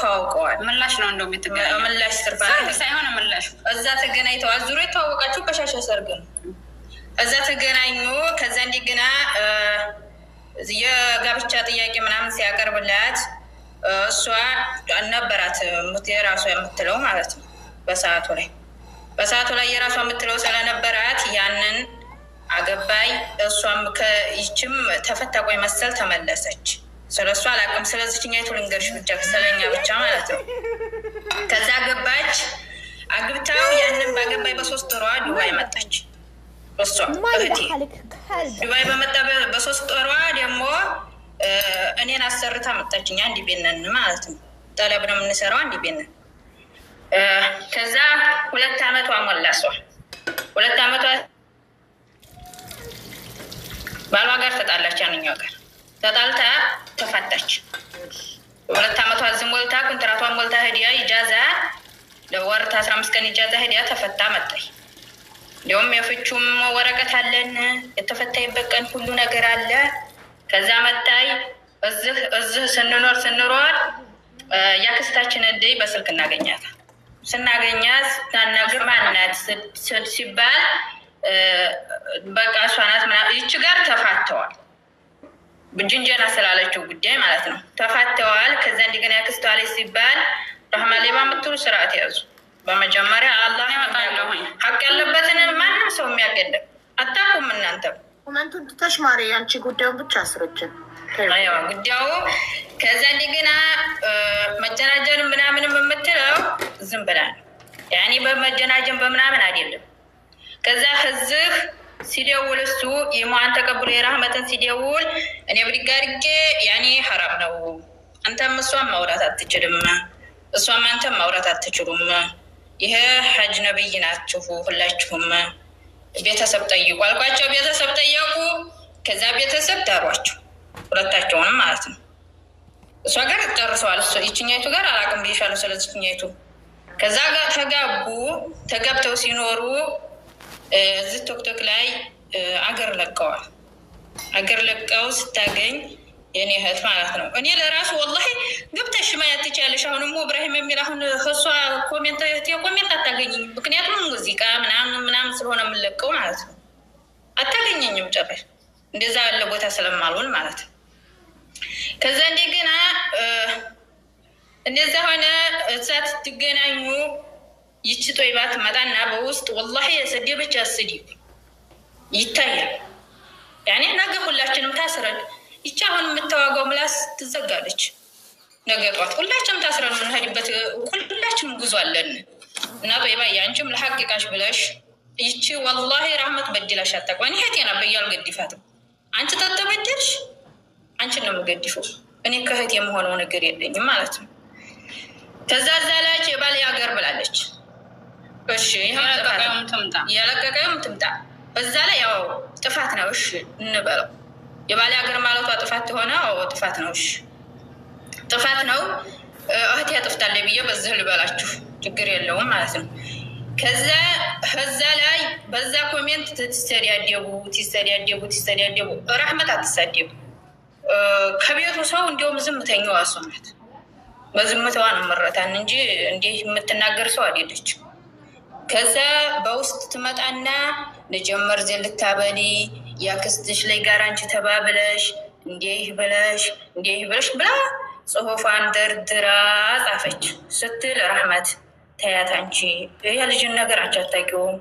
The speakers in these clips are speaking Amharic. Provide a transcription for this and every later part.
ተዋውቀዋል። ምላሽ ነው እንደውም የተገናኘ ምላሽ ሳይሆን ምላሽ እዛ ተገናኝተዋል። ዙሮ የተዋወቃችሁ በሻሸ ሰርግ ነው። እዛ ተገናኙ። ከዛ እንደገና የጋብቻ ጥያቄ ምናምን ሲያቀርብላት እሷ ነበራት የራሷ የምትለው ማለት ነው። በሰዓቱ ላይ የራሷ የምትለው ስለነበራት ያንን አገባይ። እሷም ከይችም ተፈታቆይ መሰል ተመለሰች። ስለሱ አላውቅም። ስለዚህኛይቱ ልንገርሽ ብቻ ስለኛ ብቻ ማለት ነው። ከዛ ገባች። አግብታው ያንን ባገባይ በ3 ወሯ ዱባይ መጣች። እሷ እህቴ ዱባይ በመጣ በ3 ወሯ ደግሞ እኔን አሰርታ መጣችኛ። አንድ ቤት ነን ማለት ነው። ጠለብ ነው የምንሰራው። አንድ ቤት ነን። ከዛ 2 ዓመቷ ሞላ። እሷ 2 ዓመቷ ባሏ ጋር ተጣላች። ያንኛው ጋር ተጣልታ ተፋታች። 2 ዓመቷ ዝም ሞልታ ኮንትራቷን ሞልታ ሄዲያ ኢጃዛ ለወር 15 ቀን ኢጃዛ ሄዲያ ተፈታ መጣይ። እንዲሁም የፍቹም ወረቀት አለን። የተፈታይበት ቀን ሁሉ ነገር አለ። ከዛ መጣይ። እዚህ ስንኖር ያክስታችን እንዲህ በስልክ እናገኛት። ስናገኛት ስታናግር ማናት ሲባል በቃ እሷ ናት ምናምን። ይች ጋር ተፋተዋል። ጅንጀና ስላለችው ጉዳይ ማለት ነው። ተፋተዋል። ከዛ እንደገና ያክስቷ ላይ ሲባል ረህማ ሌባ የምትሉ ስርዓት ያዙ። በመጀመሪያ አላህ ያመጣለሁኝ ሀቅ ያለበትን ማንም ሰው የሚያገደም አታውቁም እናንተ ኮመንቱን ተሽማሪ አንቺ ጉዳዩን ብቻ አስረጅን ጉዳዩ። ከዛ እንደገና መጀናጀን ምናምንም የምትለው ዝም ብላ ነው። ያኔ በመጀናጀን በምናምን አይደለም። ከዛ ህዝህ ሲደውል እሱ የሟን ተቀብሎ የራህመትን ሲደውል እኔ ብድግ አድርጌ ያኔ ሐራም ነው፣ አንተም እሷም ማውራት አትችልም፣ እሷም አንተም ማውራት አትችሉም፣ ይሄ ሐጅ ነብይ ናችሁ ሁላችሁም፣ ቤተሰብ ጠይቁ አልኳቸው። ቤተሰብ ጠየቁ። ከዛ ቤተሰብ ዳሯቸው፣ ሁለታቸውንም ማለት ነው። እሷ ጋር ጨርሰዋል። ይችኛይቱ ጋር አላቅም ብዬሻለሁ። ስለዚህኛይቱ ከዛ ጋር ተጋብተው ሲኖሩ እዚህ ቶክቶክ ላይ አገር ለቀዋል። አገር ለቀው ስታገኝ የኔ እህት ማለት ነው። እኔ ለራሱ ወላሂ ገብተሽ ማየት ትችያለሽ። አሁንም እብራሂም የሚል አሁን ከሷ ኮሜንት አታገኝም። ምክንያቱም ሙዚቃ ምናምን ስለሆነ የምንለቀው ማለት ነው። አታገኘኝም ጨረሽ እንደዛ ያለ ቦታ ስለማልሆን ማለት ነው። ከዛ እንደገና እንደዛ ሆነ። እዛት ትገናኙ። ይቺ ጦይባ ትመጣና በውስጥ ወላሂ የሰደበች አስድብ ይታያል። ያኔ ነገ ሁላችንም ታስረን ይቺ አሁን የምታዋጋው ምላስ ትዘጋለች። ነገ ጧት ሁላችንም ታስረን የምንሄድበት ሁላችንም ጉዞ አለን እና ጦይባ ያንቺም ለሐቂቃሽ ብለሽ ይቺ ወላሂ ራህመት በድላሽ አታውቅም። እህቴ ናት ብዬ አልገድፋትም። አንቺ ተተበደልሽ አንቺን ነው የምገድፈው። እኔ ከእህቴ የምሆነው ነገር የለኝም ማለት ነው። ከዛ ዛላች የባሌ ሀገር ብላለች። እሺ ያለቀቀውም ትምጣ። በዛ ላይ ያው ጥፋት ነው። እሺ እንበለው የባሌ ሀገር ማለቷ ጥፋት ሆነ። ጥፋት ነው። እሺ ጥፋት ነው። እህቴ ያጥፍታለች ብዬ በዚህ ልበላችሁ ችግር የለውም ማለት ነው። ከዛ ላይ በዛ ኮሜንት ትሰዳደቡ ረህመት አትሳደቡ። ከቤቱ ሰው እንዲሁም ዝምተኛዋ እሷ ናት። በዝምታዋ ነው መረታን እንጂ እንዲህ የምትናገር ሰው አይደለችም። ከዛ በውስጥ ትመጣና ልጀመር ልታበሊ ያክስትሽ ላይ ጋር አንቺ ተባብለሽ እንዲህ ብለሽ ብላ ጽሁፏን ደርድራ ጻፈች። ስትል ረህመት ተያት አንቺ የልጅን ነገር አንቺ አታውቂውም፣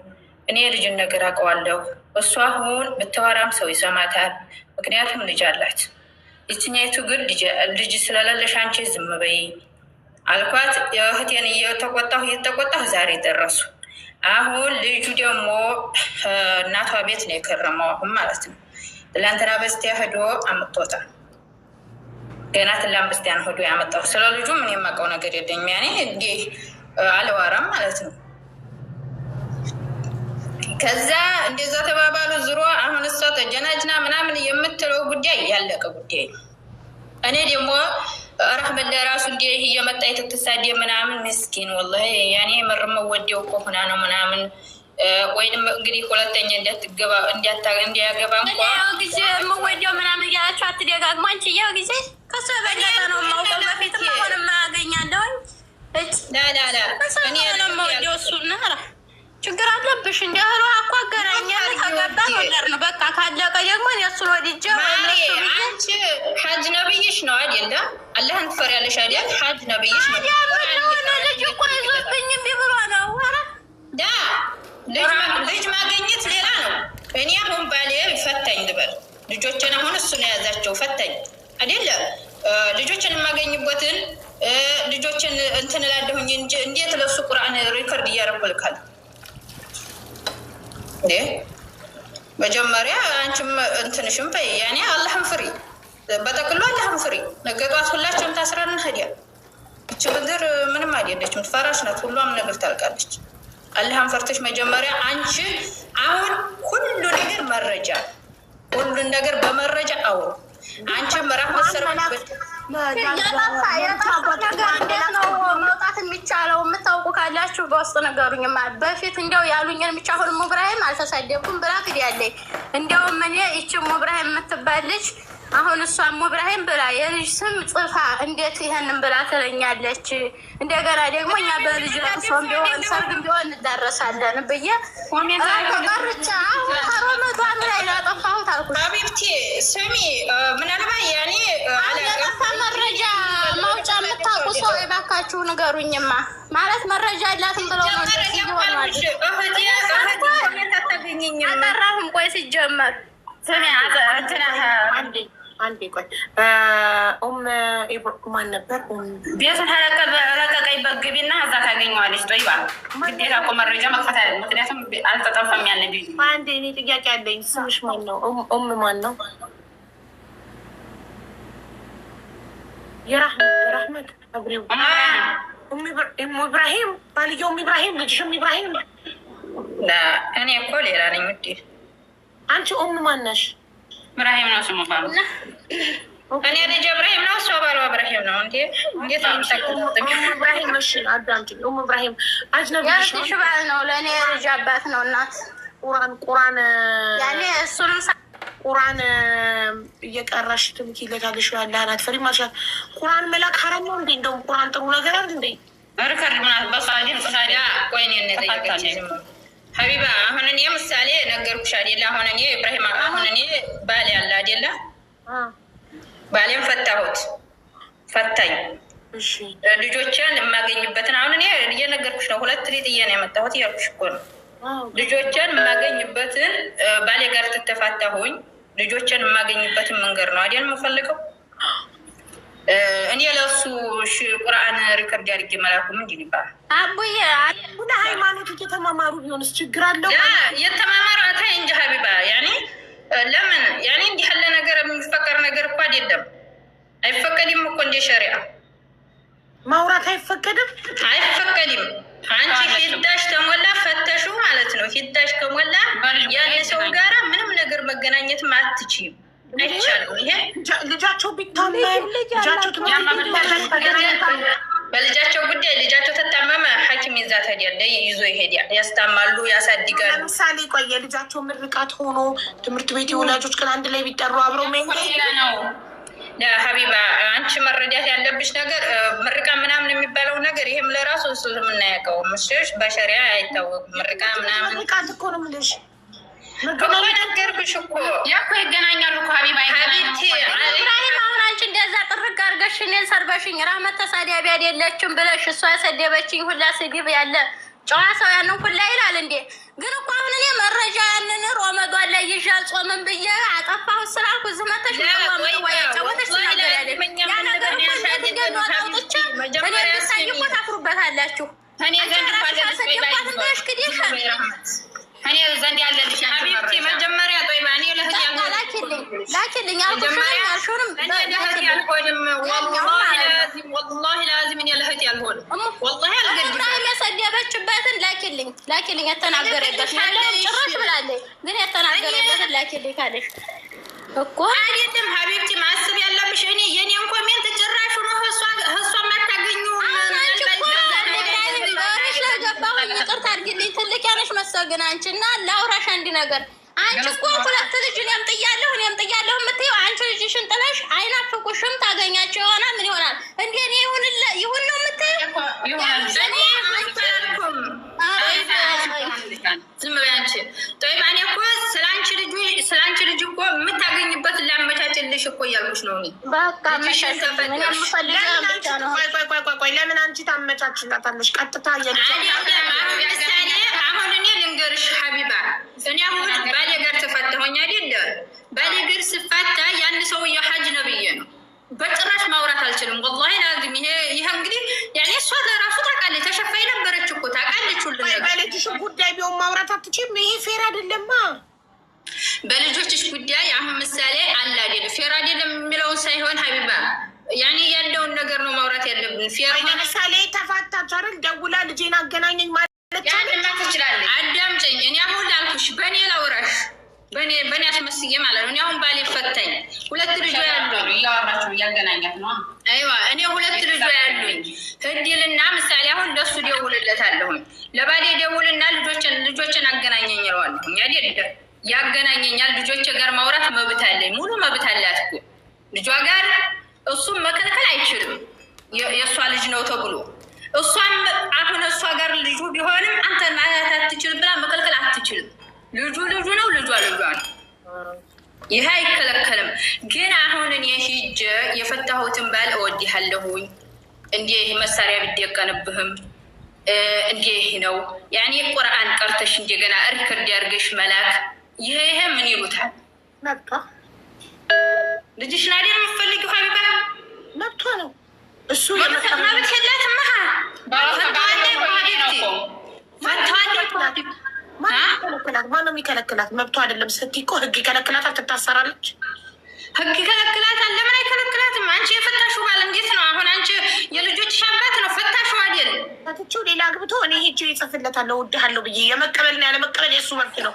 እኔ የልጅን ነገር አውቀዋለሁ። እሷ አሁን ብታወራም ሰው ይሰማታል፣ ምክንያቱም ልጅ አላት። ይችኛይቱ ግን ልጅ ስለሌለሽ አንቺ ዝም በይ አልኳት። የእህቴን እየተቆጣሁ ዛሬ ደረሱ። አሁን ልጁ ደግሞ እናቷ ቤት ነው የከረመው አሁን ማለት ነው። ትላንትና በስቲያ ሄዶ አምጥቶታል። ገና ትላንት በስቲያ ነው ሄዶ ያመጣው። ስለ ልጁ ምን የማውቀው ነገር የለኝም። ያኔ እንዲህ አልዋራም ማለት ነው። ከዛ እንደዛ ተባባሉ። ዝሮ አሁን እሷ ተጀናጅና ምናምን የምትለው ጉዳይ ያለቀ ጉዳይ ነው። እኔ ደግሞ ረህመት ለራሱ እንዲህ እየመጣ የተተሳደ ምናምን ምስኪን ወላሂ ያኔ መወደው እኮ ሆና ነው ምናምን ወይም እንግዲህ ሁለተኛ እንዲያገባ እንኳ ጊዜ የምወደው ምናምን እያላችሁ አትደጋግሙ። አንቺ ያው ጊዜ ከሱ በለጠ ነው የማውቀው። በፊት አሁንም አገኛለሁኝ እኔ ለማወደው እሱና ችግር አለብሽ እንዲ ህሮ እኮ አገናኛል ከገባ ነገር ነው በቃ ካለቀ ደግሞ እሱን ወድጄ አንቺ ሀጅ ነብይሽ ነው አይደለ? አላህን ትፈሪያለሽ አይደል? ሀጅ ነብይሽ ነው። ልጅ እኮ ይዞብኝ እምቢ ብሎ ነው። ልጅ ማገኘት ሌላ ነው። እኔ አሁን ባሌ ፈታኝ ልበል፣ ልጆችን አሁን እሱ ነው የያዛቸው ፈታኝ አይደለ? ልጆችን የማገኝበትን ልጆችን እንትን እላለሁኝ እንጂ እንዴት ለሱ ቁርአን ሪከርድ እያደረኩ እልካለሁ? መጀመሪያ አንቺም እንትንሽም በይ ያኔ አላህን ፍሪ፣ በጠቅሎ አላህን ፍሪ። ነገ ጧት ሁላችንም ታስረን ሄዲያ እች ምድር ምንም አይደለችም፣ ትፈራሽ ናት። ሁሏም ነገር ታልቃለች። አላህን ፈርተሽ መጀመሪያ አንቺ አሁን ሁሉ ነገር መረጃ፣ ሁሉን ነገር በመረጃ አውሩ። አንቺ መራፍ መሰረበት መውጣት የሚቻለው የምታውቁ ካላችሁ በውስጥ ነገሩኝ። በፊት እንዲያው ያሉኝን ብቻ አሁን ሙብራሂም አልተሳደብኩም ብላ ክዲያለኝ። እንዲያውም እኔ ይቺ ሙብራሂም የምትባል ልጅ አሁን እሷም ሙብራሂም ብላ የልጅ ስም ጽፋ እንዴት ይሄንን ብላ ትለኛለች? እንደገና ደግሞ እኛ በልጅ ለቅሶም ቢሆን ሰርግም ቢሆን እንዳረሳለን ብዬ ቀርቻ አሁን ከረመዷን ላይ ላጠፋሁት አልኩሽ። ሀቢብቲ ስሚ፣ ምናልባት ያኔ የጠፋ መረጃ ማውጫ የምታውቁ ሰው የባካችሁ ንገሩኝማ። ማለት መረጃ ያላትም ብለው ነው አጠራሁም። ቆይ ሲጀመር ስሚ አንዴ ቆይ ማን ነበር? ቤቱን ለቀቀኝ በግቢና እዛ ታገኘዋለች። ጦይባ ግዴታ እኮ መረጃ መክፈት ያለ ምክንያቱም አልተጠፋም ያለ ቤት። አንዴ እኔ ጥያቄ አለኝ። ስምሽ ማን ነው? ማን ነው? የራህመት አብሬው ኢብራሂም ባልየው ኢብራሂም ልጅሽም ኢብራሂም። እኔ እኮ ሌላ ነኝ ውዴ። አንቺ ማን ነሽ? ኢብራሂም ነው ስሙ ባሉ። እኔ ልጅ ኢብራሂም ነው፣ እሷ ባሏ ኢብራሂም ነው። እንዴት ነው የምታውቁት? ኢብራሂም እሺ፣ አዳምጪኝ። ኢብራሂም አጅነቢ ባል ነው፣ ለእኔ ልጅ አባት ነው። እናት ቁርአን ያኔ እሱንም ቁርአን እየቀራሽ ትምኪለታለሽ ያለህን አትፈሪም አልሻት። ቁርአን መላክ ሐራም ነው እንዴ? እንደውም ቁርአን ጥሩ ነገር አይደል እንዴ? ርከድ ምናምን በሳዲን ሳዲያ ቆይኔ ነጠይቀች ሀቢባ። አሁን እኔ ምሳሌ ነገርኩሽ አይደለ? አሁን እኔ ኢብራሂም አሁን እኔ ባሌ ያለ አይደለ? ባሌም ፈታሁት፣ ፈታኝ ልጆችን የማገኝበትን አሁን እኔ እየነገርኩሽ ነው። 2 ሊጥዬ ነው የመጣሁት እያልኩሽ እኮ ነው። ልጆችን የማገኝበትን ባሌ ጋር ትተፋታሁኝ፣ ልጆችን የማገኝበትን መንገድ ነው አይደል የምፈልገው። እኔ ለሱ ቁርአን ሪከርድ አድርጌ መላኩ ምንድን ይባላል? አቡዬ ሁለ ሃይማኖት እየተማማሩ ቢሆንስ ችግር አለው? የተማማሩ አታይ እንጂ ሀቢባ ያኔ ለምን ያኔ እንዲህ ያለ ነገር የሚፈቀር ነገር እኮ አይደለም። አይፈቀድም እኮ እንደ ሸሪዓ ማውራት አይፈቀድም፣ አይፈቀድም። አንቺ ሂዳሽ ተሞላ ፈተሹ ማለት ነው። ሂዳሽ ከሞላ ያን ሰው ጋራ ምንም ነገር መገናኘት አትችይም፣ አይቻልም። ይሄ ልጃቸው ቢታመም ልጃቸው በልጃቸው ጉዳይ ልጃቸው ተታመመ ሐኪም ይዛት ሄዳለ፣ ይዞ ይሄዳል፣ ያስታማሉ፣ ያሳድጋሉ። ለምሳሌ ቆይ የልጃቸው ምርቃት ሆኖ ትምህርት ቤት የወላጆች ቀን አንድ ላይ ቢጠሩ አብረው መንገድ ነው። ሀቢባ አንቺ መረዳት ያለብሽ ነገር ምርቃ ምናምን የሚባለው ነገር ይህም ለራሱ እሱ የምናያውቀው ምስሽ በሸሪያ አይታወቅም። ምርቃ ምናምን ምርቃት እኮ ነው የምልሽ። ነገርኩሽ እኮ ያኮ ይገናኛሉ እኮ ሀቢባ። ኢብራሂም አሁን አንቺ እንደዛ ጥርቅ አድርገሽ እኔን ሰርበሽኝ ራህመት ተሳዳቢ አይደለችም ብለሽ እሷ ያሰደበችኝ ሁላ ስድብ ያለ ጨዋ ሰው ያንን ሁላ ይላል እንዴ? ግን እኮ አሁን እኔ መረጃ ያንን ረመዷን ላይ ይዤ አልጾምም ብዬ አጠፋሁት ስላልኩ ዝመተሽ ወያጫወተሽ ትናገራለች። ያ ነገር አውጥቼ እኔ ብሳይ እኮ ታፍሩበታላችሁ። እኔ ዘንድ ያለልሽ ሀቢብቲ መጀመሪያ ጦይባ እኔ ለህት ላኪልኝ አልኩሽንም ወላሂ ላዚም እኔ ለህት ያልሆንም ወላሂ ኢብራሂም የሰደበችበትን ላኪልኝ የተናገረበት ጭራሽ ብላለች። ግን የተናገረበትን ላኪልኝ ካለሽ እኮ አይደለም ሀቢብቲ ማስብ ያለብሽ እኔ የኔን ኮሜንት ጭራሽ ነው እሷ ማታገኙ ለገባሁኝ ይቅርታ አድርጊልኝ። ትልቅ ያነሽ መሰግን አንቺ እና ላውራሽ አንድ ነገር አንቺ እኮ 2 ልጅ እኔም ጥያለሁ የምትይው አንቺ ልጅሽን ጥለሽ አይናፍቁሽም ታገኛቸው ይሆናል ምን ይሆናል እንዴ? እኔ ይሁን ነው የምትይው ዝም በይ አንቺ። ጠይብ እኔ እኮ ስለአንቺ ልጅ እኮ የምታገኝበት ላመቻችልሽ እኮ እያልኩሽ ነው። ቆይ ለምን አንቺ ታመቻችላታለሽ? ቀጥታ ምሳሌ አሁን እኔ ልንገርሽ ሀቢባ፣ እኔ አሁን ባሌ ጋር ተፋታሁኝ አይደለ? ባሌ ጋር ስፋታ ያን ሰውዬ ሀጅ ነብዬ ነው። በጭራሽ ማውራት አልችልም። ወላሂ ላዚም ይሄ እንግዲህ ያኔ እሷ ለራሱ ታውቃለች። ተሸፋይ ነበረች እኮ ታውቃለች። ሁሉ በልጅሽ ጉዳይ ቢሆን ማውራት አትችይም። ይሄ ፌር አይደለማ። በልጆችሽ ጉዳይ አሁን ምሳሌ አለ አይደል? ፌር አይደለም የሚለውን ሳይሆን ሀቢባ ያኔ ያለውን ነገር ነው ማውራት ያለብን። ፌር ለምሳሌ ተፋታች አይደል? ደውላ ልጄን አገናኘኝ ማለት ትችላለች። አዳምጪኝ። እኔ አሁን ላልኩሽ በእኔ ላውራሽ በእኔ አስመስዬ ማለት ነው። እኔ አሁን ባሌ ፈታኝ፣ 2 ልጆች ያሉኝ እያወራችሁ እያገናኛት ነው። አይዋ እኔ 2 ልጆች ያሉኝ ህዲልና ምሳሌ አሁን ለሱ ደውልለታለሁኝ። ለባሌ ደውልና ልጆችን አገናኘኝ እለዋለሁ። አይደል? ያገናኘኛል። ልጆች ጋር ማውራት መብት አለኝ፣ ሙሉ መብት አላት እኮ ልጇ ጋር። እሱም መከልከል አይችልም፣ የእሷ ልጅ ነው ተብሎ። እሷም አሁን እሷ ጋር ልጁ ቢሆንም አንተ ማለት አትችልም ብላ መከልከል አትችልም። ልጁ ነው፣ ልጇ ነው። ይህ አይከለከልም። ግን አሁን እኔ ሂጅ የፈታሁትን ባል እወድሃለሁኝ፣ እንዲህ መሳሪያ ቢደቀንብህም እንዲህ ነው ያኔ ቁርአን ቀርተሽ እንደገና ሪከርድ ያርገሽ መላክ፣ ይሄ ምን ይሉታል? መብቷ። ልጅሽን አይደል የምትፈልጊው ሀቢባ? መብቷ ነው እሱ። መብት የላትም። ማነው የሚከለክላት? መብቷ አይደለም ስትይ እኮ ህግ ይከለክላታል። ትታሰራለች። ህግ ይከለክላታል። ለምን አይከለክላትም? አንቺ የፈታሽው ባል እንዴት ነው? አሁን አንቺ የልጆችሽ አባት ነው፣ ፈታሽው አይደል? ፈትቼው ሌላ አግብቶ እኔ ሄጄ ይጽፍለታለሁ እወድሃለሁ ብዬ። የመቀበልና ያለመቀበል የእሱ መብት ነው።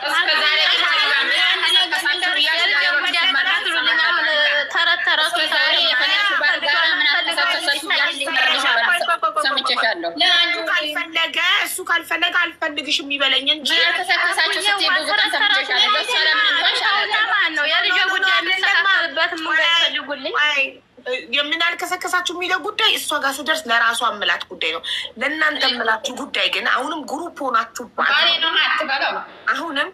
እሱ ካልፈለገ አልፈልግሽም የሚበለኝ እንጂ የምናልከሰከሳችሁ የሚለው ጉዳይ እሷ ጋር ስደርስ ለራሷ አምላት ጉዳይ ነው። ለእናንተ የምላችሁ ጉዳይ ግን አሁንም ግሩፕ ሆናችሁ አሁንም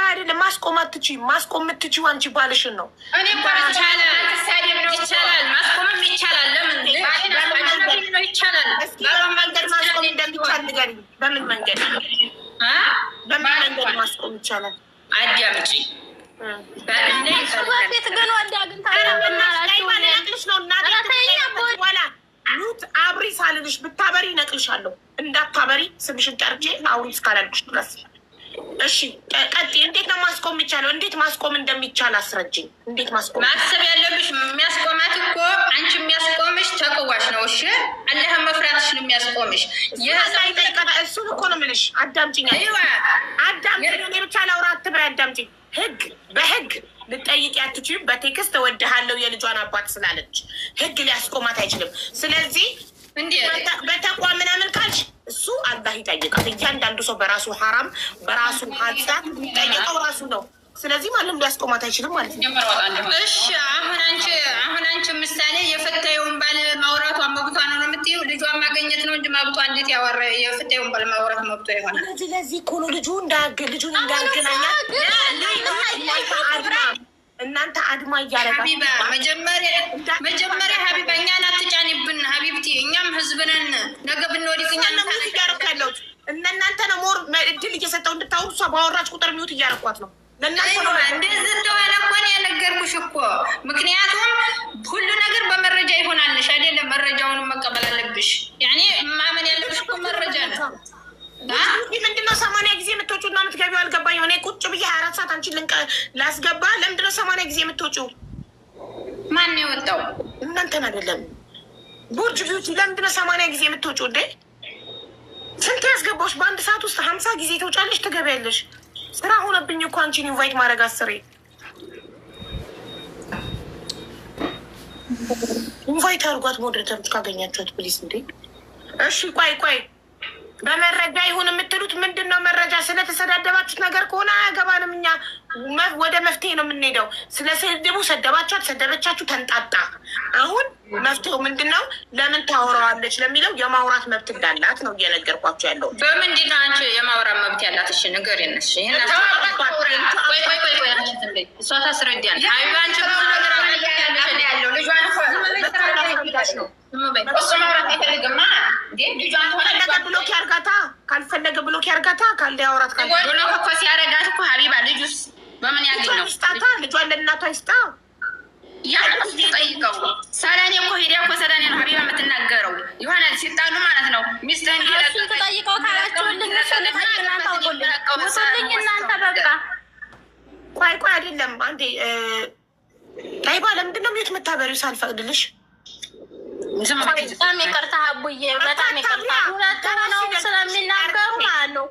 አይደለም ማስቆም አትችይም። ማስቆም የምትችይው አንቺ ባልሽን ነው። ይቻላል፣ ማስቆምም ይቻላል። ለምን ይቻላል? በምን መንገድ ማስቆም እንደሚቻል ንገሪኝ። በምን መንገድ ማስቆም ይቻላል? አዳምጪ። ሉት አብሪ ሳልልሽ ብታበሪ ይነቅልሻለሁ። እንዳታበሪ ስምሽን ጠርቼ አውሪ እስካላልኩሽ ድረስ እሺ። ቀጥይ። እንዴት ነው ማስቆም የሚቻለው? እንዴት ማስቆም እንደሚቻል አስረጅኝ። እንዴት ማስቆም? ማሰብ ያለብሽ የሚያስቆማት እኮ አንቺ የሚያስቆምሽ ተቅዋሽ ነው። እሺ፣ አላህን መፍራትሽ ነው የሚያስቆምሽ። እሱን እኮ ነው የምልሽ። አዳምጪኝ፣ አዳምጪኝ። እኔ ብቻ ላውራ አትበይ፣ አዳምጪኝ። በህግ ልጠይቅ ያትችይም። በቴክስት እወድሃለሁ የልጇን አባት ስላለች ህግ ሊያስቆማት አይችልም። ስለዚህ በተቋም ምናምን ካልሽ እሱ አላህ ይጠይቃል። እያንዳንዱ ሰው በራሱ ሀራም በራሱ ሀሳብ የሚጠይቀው ራሱ ነው። ስለዚህ ማንም ሊያስቆማት አይችልም ማለት ነው። እሺ አሁን አንቺ ምሳሌ የፈታየውን ባል ማውራቷ መብቷ ነው የምትይው? ልጇን ማገኘት ነው እንጂ መብቷ እንዴት ያወራ የፈታየውን ባል ማውራት መብቷ ይሆናል? ለዚህ እኮ ነው ልጁን እንዳገናኛት እናንተ አድማ እያደረጋችሁ መጀመሪያ ሀቢባ እኛን አትጫኒብን ሀቢብቲ። እኛም ህዝብ ነን። ነገ ብንወዲቅ እኛ እያደረኩ ያለሁት እናንተ ነው። ሞር እድል እየሰጠው እንድታወሩ እሷ ባወራች ቁጥር ሚውት እያደረኳት ነው። እንደዚህ እንደሆነ እኮ ነው የነገርኩሽ እኮ። ምክንያቱም ሁሉ ነገር በመረጃ ይሆናልሽ አይደለም? መረጃውን መቀበል አለብሽ። ያኔ ማመን ያለብሽ እኮ መረጃ ነው። ምንድነው 80 ጊዜ የምትወጪው እና የምትገቢው? አልገባኝ። እኔ ቁጭ ብዬ 24 ሰዓት አንቺን ላስገባ። ለምንድነው 80 ጊዜ የምትወጪው? ማን የወጣው? እናንተን አይደለም። ቡርጅ ቢዩቲ ለምንድነው 80 ጊዜ የምትወጪው? እንዴ ስንት ያስገባሽ? በአንድ ሰዓት ውስጥ 50 ጊዜ ተውጫለሽ፣ ትገቢያለሽ። ስራ ሆነብኝ እኮ አንቺን ኢንቫይት ማድረግ አስሬ። ኢንቫይት አድርጓት ሞዴሬተሮች ካገኛችኋት ፕሊስ። እንዴ እሺ ቆይ በመረጃ ይሁን የምትሉት ምንድን ነው? መረጃ ስለተሰዳደባችሁት ነገር ከሆነ አያገባንም። እኛ ወደ መፍትሄ ነው የምንሄደው። ስለ ስድቡ ሰደባችሁ አልሰደበቻችሁ ተንጣጣ። አሁን መፍትሄው ምንድነው ለምን ታወራዋለች ለሚለው የማውራት መብት እንዳላት ነው እየነገርኳቸው ያለው። በምንድን ነው አንቺ የማውራት መብት ያላት? እሺ ንገሪን። እሺ እሷ ታስረዳን። አንቺ ያለው ልጇን ነው ብሎክ ያርጋታ፣ ካልፈለገ ብሎክ ያርጋታ፣ ካልደ ያወራት ብሎክ እኮ ሲያረጋት እኮ ሀቢባ ልጁስ በምን ያገኝ ነው? ስጣታ ልጇን ለእናቷ ይስጣ። ያሱ ጠይቀው ሰለኔ እኮ ሄዳ እኮ ሰለኔ ነው ሀቢባ የምትናገረው የሆነ ሲጣሉ ማለት ነው። ሚስትህን እሱን ተጠይቀው ካላችሁልኝ ውጡልኝ እናንተ በቃ። ቆይ አይደለም አንዴ ጣይባ ለምንድን ነው ሚዩት የምታበሪው ሳልፈቅድልሽ? በጣም ይቅርታ አቡዬ፣ በጣም ይቅርታ። ሁለት ሆነው ስለሚናገሩ ማለት ነው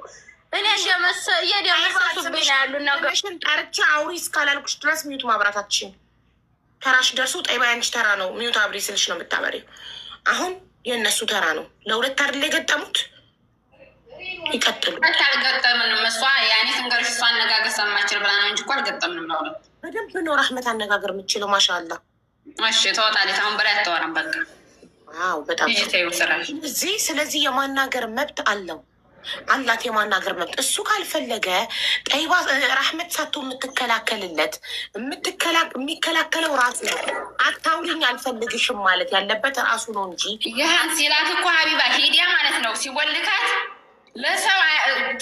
እኔ እየደመሰሱብኝ ያሉ ነገሮችን ጠርቼ አውሪ እስካላልኩሽ ድረስ ሚዩት ማብራታችን ተራሽ ደርሶ ጣይባ ያንቺ ተራ ነው ሚዩት አብሪ ስልሽ ነው የምታበሪው። አሁን የእነሱ ተራ ነው። ለሁለት አይደል የገጠሙት? ይቀጥሉ። አልገጠምንም። እሷ ያኔ ትንገርሽ እሷ አነጋገር ሰማችል ብላ ነው እንጂ እኮ አልገጠምንም። ነው በደንብ ነው ራህመት አነጋገር የምችለው። ማሻአላ። እሺ ተወጣለች። አሁን በላይ አታወራም። በቃ አዎ በጣም ይስራል። ስለዚህ የማናገር መብት አለው አላት፣ የማናገር መብት። እሱ ካልፈለገ ጠይባ ራህመት ሳቶ የምትከላከልለት የሚከላከለው ራሱ ነው። አታውሪኝ አልፈልግሽም ማለት ያለበት ራሱ ነው እንጂ ይህን ሲላት እኮ ሀቢባ ሄዲያ ማለት ነው ሲወልካት ለሰው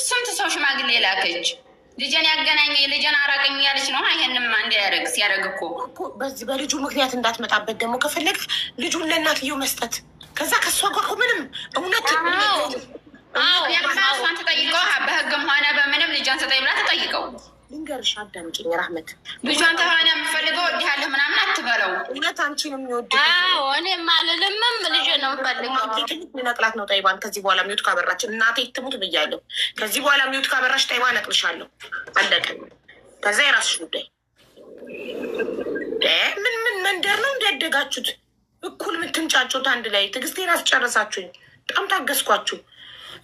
ስንት ሰው ሽማግሌ ላከች። ልጄን ያገናኘ ልጄን አራቀኝ ያለች ነው። ይሄንም አንድ ያደረግ ሲያደረግ እኮ በዚህ በልጁ ምክንያት እንዳትመጣበት ደግሞ ከፈለገ ልጁን ለእናትየው መስጠት። ከዛ ከእሷ ጋር ምንም እውነት እሷን ተጠይቀው በህግም ሆነ በምንም ልጇን ስጠኝ ብላ ተጠይቀው። ልንገርሽ አዳምጪኝ ራህመት፣ ልጇን ተሆነ የምፈልገው ወዲህ ያለህ ምናምን አትበለው። እውነት አንቺን የሚወድ እኔም አልልምም ልጅ ነው ፈልገው ነቅላት ነው ጠይባን። ከዚህ በኋላ ሚዩት ካበራችን እናቴ ትሙት ብያለሁ። ከዚህ በኋላ ሚዩት ካበራች ጠይባ ነቅልሻለሁ። አለቀ። ከዛ የራስሽ ጉዳይ። ምን መንደር ነው እንዲያደጋችሁት እኩል የምትንጫጩት አንድ ላይ። ትዕግስቴን አስጨረሳችሁኝ። በጣም ታገዝኳችሁ።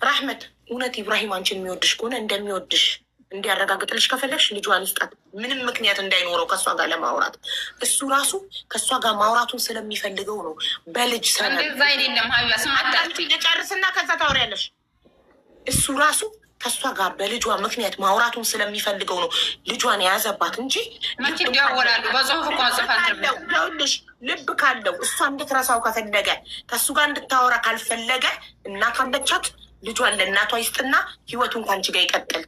ራህመት እውነት ኢብራሂም አንቺን የሚወድሽ ከሆነ እንደሚወድሽ እንዲያረጋግጥልሽ ከፈለግሽ ልጇን ይስጣት። ምንም ምክንያት እንዳይኖረው ከእሷ ጋር ለማውራት። እሱ ራሱ ከእሷ ጋር ማውራቱን ስለሚፈልገው ነው። በልጅ ልጨርስና ከዛ ታወሪያለሽ። እሱ ራሱ ከእሷ ጋር በልጇ ምክንያት ማውራቱን ስለሚፈልገው ነው ልጇን የያዘባት እንጂ ልሽ ልብ ካለው እሷ እንድትረሳው ከፈለገ ከእሱ ጋር እንድታወራ ካልፈለገ እናት አለቻት። ልጇን ለእናቷ ይስጥና ህይወቱን ከአንቺ ጋር ይቀጥል።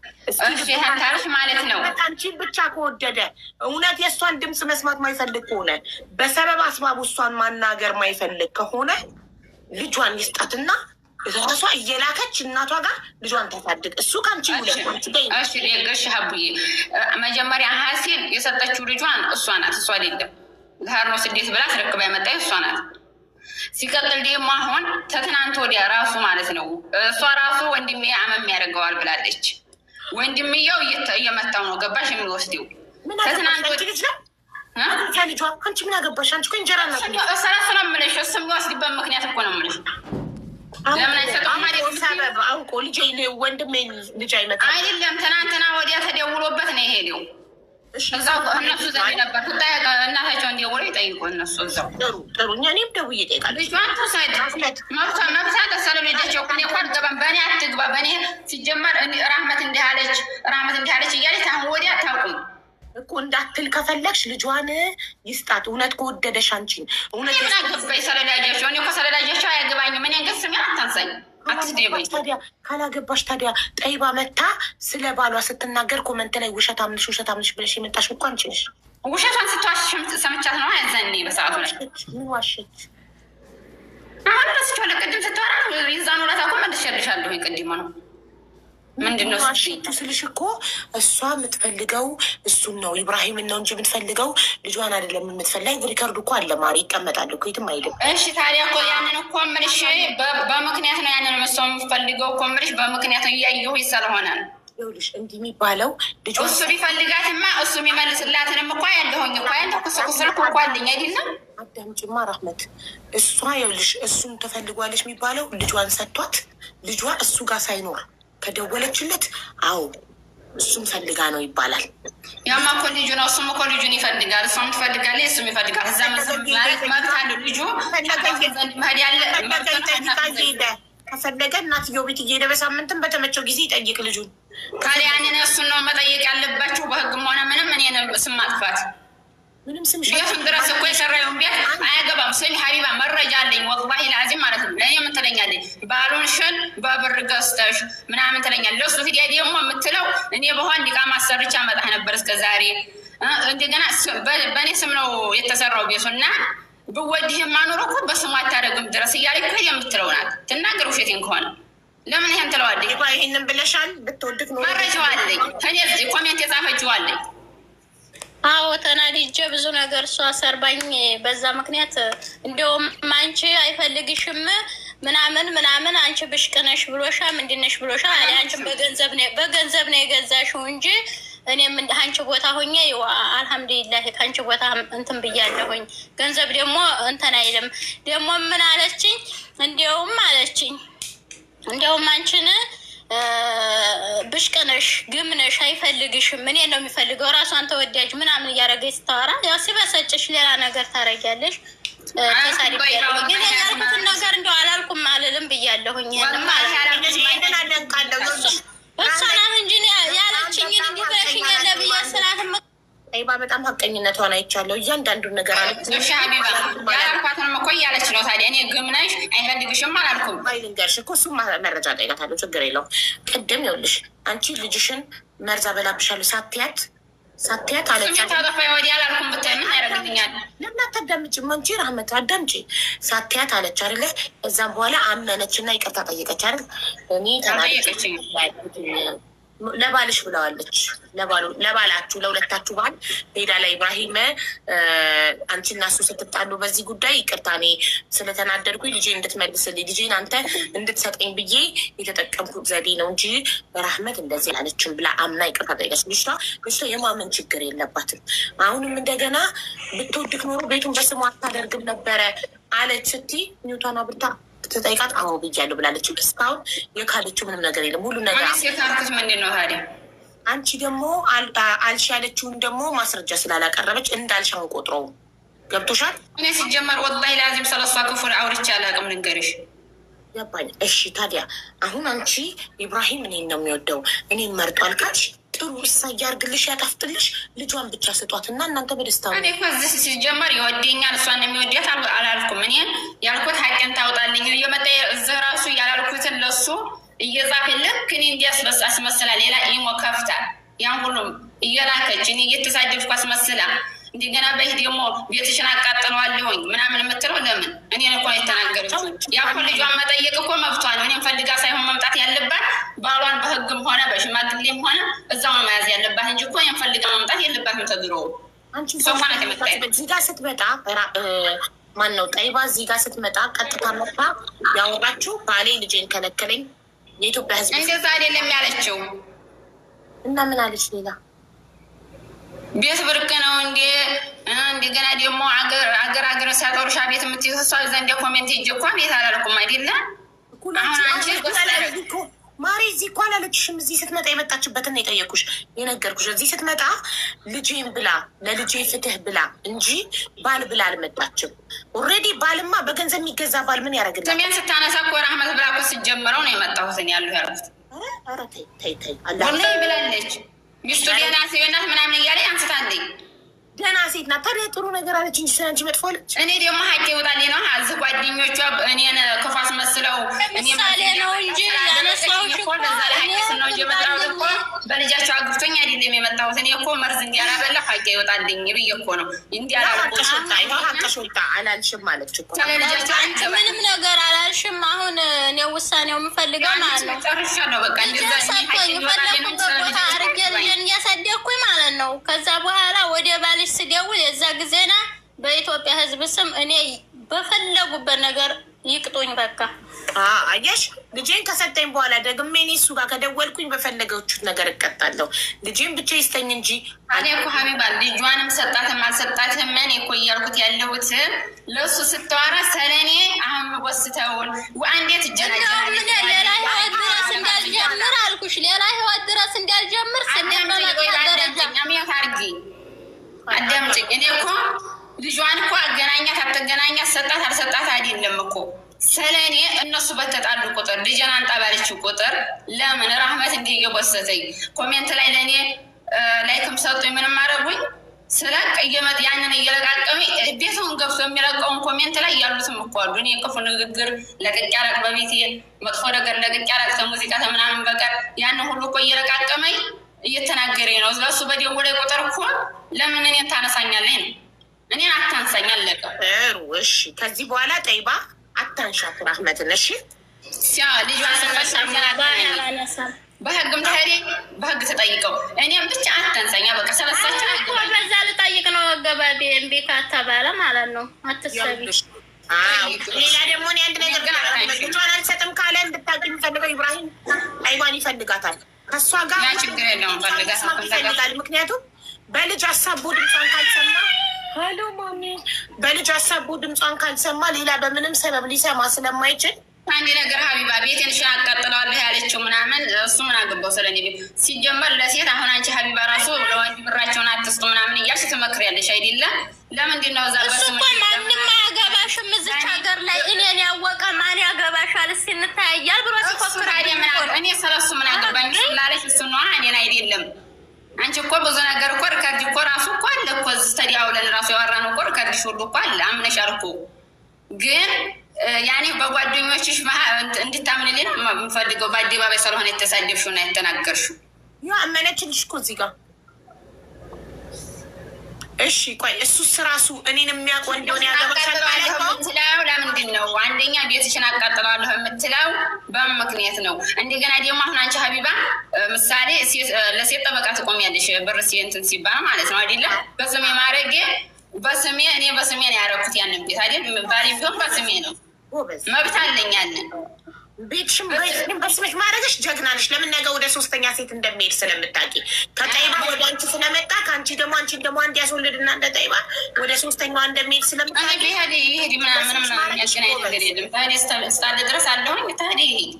ታሪፍ ማለት ነው። አንቺን ብቻ ከወደደ እውነት የእሷን ድምፅ መስማት ማይፈልግ ከሆነ በሰበብ አስባቡ እሷን ማናገር ማይፈልግ ከሆነ ልጇን ይስጣትና ራሷ እየላከች እናቷ ጋር ልጇን ታሳድግ። እሱ ከአንቺ ገሽ ሀቡዬ መጀመሪያ ሀሴን የሰጠችው ልጇን እሷ ናት። እሷ አይደለም ለሀርኖ ስደት ብላ ትረክባ ያመጣ እሷ ናት። ሲቀጥል ደግሞ አሁን ተትናንት ወዲያ ራሱ ማለት ነው እሷ ራሱ ወንድሜ አመም ያደርገዋል ብላለች። ወንድምየው እየመታው ነው ገባሽ የሚወስደው ተትናንት ልጇ አንቺ ምን አገባሽ? አንቺ እኮ እንጀራ ናት። ሰራሱ ነው የምልሽ። እሱ የሚወስድበት ምክንያት እኮ ነው የምልሽ። ለምን አይሰጠውም? ሰበብ አውቆ ልጅ ወንድሜ ልጅ አይመጣ አይደለም። ትናንትና ወዲያ ተደውሎበት ነው የሄደው። እዛው እነሱ ዘንድ ነበር። እናታቸው እንዲወሩ ይጠይቁ እነሱ እዛው ጥሩ እኔም ደውዬ እጠይቃለሁ። ልጇን ተውሰድ መብቷ ተሰለሜዳቸው እኔ እኮ አልገባም። በእኔ አትግባ በእኔ ሲጀመር ራህመት እንዲህ አለች እያለች አሁን ወዲያ አታውቁም እኮ እንዳትል ከፈለግሽ ልጇን ይስጣት። እውነት ከወደደሽ አንቺን እውነት ገባኝ። ሰለዳጃቸው እኔ እኮ ሰለዳጃቸው አያገባኝም። እኔን ግን ስሜን አታንሳኝ። ታዲያ ካላገባሽ ታዲያ ጠይባ መታ ስለ ባሏ ስትናገር ኮመንት ላይ ውሸት አምንሽ ብለሽ የመጣሽ እኮ አንቺ ነሽ። ውሸቷን ስትዋሽ ሰምቻት ነው ያዘኔ በሰዓቱ ላይ ምን ዋሸች? አሁን ረስቸው ለቅድም ስትወራ ይዛኑ ላታ እኮ መልሼልሻለሁ። ቅድም ነው ምንድነው ዋሽቱ ስልሽ እኮ እሷ የምትፈልገው እሱን ነው ኢብራሂምን ነው እንጂ የምትፈልገው ልጇን አይደለም የምትፈልግ። ሪከርዱ እኮ አለ ማሪ ይቀመጣል እኮ የትም አይልም። እሺ ታዲያ እኮ ያንን እኮ ምልሽ በምክንያት ነው ያንን መሰው የምትፈልገው እኮ ምልሽ በምክንያት ነው እያየሁ ስለሆነ ነው። ይኸውልሽ እንዲህ የሚባለው ልጇ እሱ ቢፈልጋትማ እሱ የሚመልስላትንም እኮ ያለሁኝ እኮ ያንተ ኩስኩስል እኮ አለኝ አይደለም። አዳምጪማ ራህመት፣ እሷ ይኸውልሽ እሱን ትፈልጓለች የሚባለው ልጇን ሰጥቷት ልጇ እሱ ጋር ሳይኖር ከደወለችለት አዎ እሱም ፈልጋ ነው ይባላል። ያማ እኮ ልጁ ነው። እሱም እኮ ልጁን ይፈልጋል፣ እሷም ትፈልጋለች፣ እሱም ይፈልጋል። እዛ መብት አለው ልጁ ከፈለገ እናትየው ቤት እየሄደ በሳምንትም በተመቸው ጊዜ ይጠይቅ ልጁን። ታዲያ ያንን እሱን ነው መጠየቅ ያለባችሁ በህግም ሆነ ምንም። እኔ ስም ማጥፋት ምንም ስም ቤቱን ድረስ እኮ የሰራውን ቤት አያገባም ስል ሀቢባ መረጃ አለኝ ወላሂ ላዚም ማለት ነው። ለእኔ ምን ትለኛለች? ባሉንሽን በብር ገዝተሽ ምናምን ትለኛለች። ለሱ ሂዲያ ደግሞ የምትለው እኔ በኋን ዲቃ ማሰርቻ መጣህ ነበር እስከ ዛሬ። እንደገና በእኔ ስም ነው የተሰራው ቤቱ እና ብወድህ ማኖረ እኮ በስሙ አታደርግም ድረስ እያለ እኮ የምትለው ናት። ትናገር ውሸቴን ከሆነ ለምን ይሄን ትለዋለች? ይህንን ብለሻል ብትወድቅ ነው መረጃው አለኝ። ከኔ ኮሜንት የጻፈችው አለኝ። አዎ ተናድጄ ብዙ ነገር እሷ ሰርባኝ በዛ ምክንያት እንደውም አንቺ አይፈልግሽም ምናምን ምናምን አንቺ ብሽቅነሽ ብሎሻ ምንድነሽ ብሎሻ አንቺ በገንዘብ ነው የገዛሽው እንጂ እኔም እንደ አንቺ ቦታ ሆኜ አልሐምዱሊላህ ከአንቺ ቦታ እንትን ብያለሁኝ። ገንዘብ ደግሞ እንትን አይልም። ደግሞ ምን አለችኝ? እንዲያውም አንቺን ብሽቅነሽ ግምነሽ አይፈልግሽም፣ እኔ ነው የሚፈልገው ራሷን ተወዳጅ ምናምን እያደረገች ስታወራ ያው ሲበሰጭሽ ሌላ ነገር ታረጊያለሽ። ተሳድቤያለሁ ግን ያልኩትን ነገር እንደው አላልኩም አልልም ብያለሁኝ። ይሄንን ማለት እሷ ናት እንጂ ያለችኝን እንዲህ ብለሽኛል ለብዬ ስላትም ጠይባ በጣም ሀቀኝነቷን አይቻለሁ። እያንዳንዱን ነገር አለች። ያልኳትንም እኮ እያለች ነው። ታዲያ እኔ ግምነሽ አይፈልግሽም አላልኩም። ልንገርሽ እኮ እሱ መረጃ ጠይቃታለሁ፣ ችግር የለውም። ቅድም ይኸውልሽ አንቺ ልጅሽን መርዛ በላብሻለሁ ሳትያት አለች። ታጠፋ ወዲያ አላልኩም ብታይ ምን ያደርግልኛል? ለምን አታዳምጪም? አንቺ ረህመት አዳምጪ። ሳትያት አለች አይደለ? እዛም በኋላ አመነች እና ይቅርታ ጠየቀች አይደል? እኔ ጠየቀችኝ ለባልሽ ብለዋለች። ለባላችሁ ለሁለታችሁ ባል ሜዳ ላይ ኢብራሂም አንቺ እና እሱ ስትጣሉ በዚህ ጉዳይ ይቅርታ እኔ ስለተናደድኩኝ ልጄን እንድትመልስልኝ ልጄን አንተ እንድትሰጠኝ ብዬ የተጠቀምኩት ዘዴ ነው እንጂ ራህመት እንደዚህ አለችም ብላ አምና ይቅርታ ጠይቀች። ልጅቷ የማመን ችግር የለባትም። አሁንም እንደገና ብትወድቅ ኖሮ ቤቱን በስሟ አታደርግም ነበረ አለች። ስትይ ኒውቷን አብርታ ተጠይቃት አዎ ብያለሁ ብላለች። እስካሁን የካለችው ምንም ነገር የለም። ሁሉ ነገር ሴታርኩት ምንድን ነው ታዲያ? አንቺ ደግሞ አልሽ ያለችውን ደግሞ ማስረጃ ስላላቀረበች እንዳልሽ አንቆጥረውም። ገብቶሻል? እኔ ሲጀመር ወላሂ ላዚም ስለሷ ክፉን አውርቼ አላውቅም። ልንገርሽ ገባኝ። እሺ ታዲያ አሁን አንቺ ኢብራሂም እኔን ነው የሚወደው እኔን መርጧል ካልሽ ጥሩ እሳ እያርግልሽ ያጣፍጥልሽ፣ ልጇን ብቻ ስጧት እና እናንተ በደስታ እኔ እኮ እዚህ ሲጀመር ይወደኛል እሷን የሚወዳት አላልኩም። እኔ ያልኩት ሀቅን ታውጣልኝ እየመጣ እዚህ ራሱ ያላልኩትን ለሱ እየጻፈ ልክ እኔ እንዲያስበስ አስመስላ ሌላ ኢሞ ከፍታ ያን ሁሉም እየላከች እኔ እየተሳደብኩ አስመስላ እንደገና በሂድ ደግሞ ቤትሽን አቃጥለዋለሁኝ ምናምን የምትለው ለምን? እኔ እኮ የተናገረች ያኮ ልጇን መጠየቅ እኮ መብቷ ነው። እኔም ፈልጋ ሳይሆን መምጣት ያለባት ባሏን በህግም ሆነ በሽማግሌም ሆነ እዛው ነው መያዝ ያለባት እንጂ እኮ እኔም ፈልጋ መምጣት የለባትም። ተድሮ እዚህ ጋር ስትመጣ ማን ነው ጠይባ እዚህ ጋር ስትመጣ ቀጥታ መጣ ያወራችሁ ባሌ ልጄን ከለከለኝ የኢትዮጵያ ህዝብ እንደዛ አይደለም ያለችው እና ምን አለች ሌላ ቤት ብርቅ ነው እንዴ? እንደገና ደግሞ አገር ሲያጠሩሻ ቤት የምትይሰሷ ዘንድ ኮሜንት ሄጅ እኳ ቤት አላልኩም አይደለ? አሁን አንቺ ማሪ እዚህ እኮ አላለችሽም። እዚህ ስትመጣ የመጣችበትን የጠየኩሽ የነገርኩሽ። እዚህ ስትመጣ ልጄን ብላ ለልጄ ፍትህ ብላ እንጂ ባል ብላ አልመጣችም። ኦልሬዲ ባልማ በገንዘብ የሚገዛ ባል ምን ያደርግልኝ? ስሜን ስታነሳ እኮ ራህመት ብላ እኮ ስትጀምረው ነው የመጣሁትን ያለሁ ያልኩት። ኧረ ተይ ወላሂ ብላለች። ሚስቱ ደህና ሲሆናት ምናምን እያለ አንስታለኝ። ደህና ሴት ናት። ታዲያ ጥሩ ነገር አለች እንጂ ስለአንቺ መጥፎ አለች። እኔ ደግሞ ሀቄ ይወጣልኝ ነው እዚህ ጓደኞቿ እኔን ክፉ አስመስለው ምሳሌ ነው እንጂ ያነሳሁሽ እኮ ነው እንጂ የመጣሁት እኮ በልጃቸው አግብቶኝ አይደለም የመጣሁት። እኔ እኮ መርዝ እንዲያላበላ ሀቄ ይወጣልኝ ብዬ እኮ ነው እንዲያላቀሾታ አላልሽም አለች እኮ ስለልጃቸው አንቺ ምንም ነገር አላልሽም። አሁን እኔ ውሳኔው የምፈልገው ማለት ነው ጨርሻለሁ። በቃ እንደዛ ፈለኩበት ቦታ አርጌ ልጄን እያሳደግኩኝ ማለት ነው። ከዛ በኋላ ወደ ባልሽ ስደውል የዛ ጊዜና በኢትዮጵያ ሕዝብ ስም እኔ በፈለጉበት ነገር ይቅጡኝ። በቃ አየሽ ልጄን ከሰጠኝ በኋላ ደግሜ እኔ እሱ ጋር ከደወልኩኝ በፈለገችሁት ነገር እቀጣለሁ። ልጄን ብቻ ይስጠኝ እንጂ እኔ እኮ ሀቢባ ልጇንም ሰጣትም አልሰጣትም እኔ እኮ እያልኩት ያለሁት ለእሱ ስተዋራ ሰለኔ አሁን ወስተውን እንዴት ሌላ ህይወት ድረስ እንዳልጀምር አልኩ ነገርኩሽ። ሌላ ህይወት ድረስ እንዳልጀምር አዳምጪኝ። እኔ እኮ ልጇን እኮ አገናኛት አትገናኛት ሰጣት አልሰጣት አይደለም እኮ ስለ እኔ እነሱ በተጣሉ ቁጥር ልጄን አንጣ ባለችው ቁጥር ለምን ራህመት እንዲህ እየጎሰተኝ ኮሜንት ላይ ለእኔ ላይክም ሰጡኝ ምንም አረጉኝ ስለቅ እየመጥ ያንን እየለቃቀመኝ ቤቱን ገብቶ የሚለቀውን ኮሜንት ላይ ያሉትም እኮ አሉ። እኔ ክፉ ንግግር ለቅቄ አላቅ በቤቴ መጥፎ ነገር ለቅቄ አላቅ ተሙዚቃ ተምናምን በቀር ያንን ሁሉ እኮ እየለቃቀመኝ እየተናገረኝ ነው። ስለሱ በደወለ ቁጥር እኮ ለምን እኔን ታነሳኛለኝ ነው። እኔን አታንሳኝ አለቀ። እሺ ከዚህ በኋላ ጠይባ አታንሻት ራህመትን። እሺ ሲያ ልጇን ስፈሳ በህግም ተሄዴ በህግ ተጠይቀው እኔም ብቻ አታንሳኛ በቃ ሰበሳቸው በዛ ልጠይቅ ነው ገባቤ እምቢ ካተባለ ማለት ነው። አትሰቢ ሌላ ደግሞ እኔ አንድ ነገር ልጇን አልሰጥም ካለ እንድታውቂ የሚፈልገው ኢብራሂም አይባን ይፈልጋታል። ከእሷ ጋር ችግር የለውም ይፈልጋል። ምክንያቱም በልጅ አሳቦ ድምጿን ካልሰማ ሀሎ ማሚ በልጅ አሳቦ ድምጿን ካልሰማ ሌላ በምንም ሰበብ ሊሰማ ስለማይችል አንድ ነገር ሀቢባ ቤቴን ሽ አቃጥለዋለሁ ያለችው ምናምን እሱ ምን አገባው ስለኔ ቤት ሲጀመር ለሴት አሁን አንቺ ሀቢባ ራሱ ለወንድ ብራቸውን አትስጡ ምናምን እያልሽ ትመክሪያለሽ አይደለም? ለምንድን ነው እዛ እሱ እኮ ማንም አያገባሽም እዚች ሀገር ላይ እኔን ያወቀ ማን ያገባሻል እስኪ እንታያያል ብሎ ሲፎክር እኔ ስለሱ ምን አገባኝ ስላለሽ እሱ ነዋ እኔን አይደለም። አንቺ እኮ ብዙ ነገር እኮ ሪከርድ እኮ ራሱ እኮ አለ እኮ ተዲያውለን ራሱ ያወራነው እኮ ሪከርድሽ ሁሉ እኮ አለ አምነሻል እኮ ግን ያኔ በጓደኞችሽ እንድታምንልን የምፈልገው በአደባባይ ስለሆነ የተሳደብሽው እና የተናገርሽው ያ አመነችልሽ እኮ እዚህ ጋር። እሺ ቆይ እሱስ ራሱ እኔን የሚያውቅ እንደሆነ ያገባሻል ማለት ነው የምትለው ለምንድን ነው? አንደኛ ቤትሽን አቃጥለዋለሁ የምትለው በምን ምክንያት ነው? እንደገና ደግሞ አሁን አንቺ ሀቢባ ምሳሌ ለሴት ጠበቃ ትቆሚያለሽ ብር እንትን ሲባል ማለት ነው አይደለም? በስሜ ማድረጌ በስሜ እኔ በስሜ ነው ያደረኩት ያንን ቤት አይደል? ባሌ ቢሆን በስሜ ነው መብት አለኝ ያንን ቤትሽም በስመሽ ማድረግሽ ጀግና ነሽ። ለምን ነገ ወደ ሶስተኛ ሴት እንደሚሄድ ስለምታውቂ ከጠይባ ወደ አንቺ ስለመጣ ከአንቺ ደግሞ አንቺን ደግሞ አንድ ያስወልድና እንደ ጠይባ ወደ ሶስተኛዋ እንደሚሄድ ስለምታውቂ ይሄድ ምንም ያገናኝ ነገር የለም። ስታለ ድረስ አለሁኝ ታሄድ ይሄድ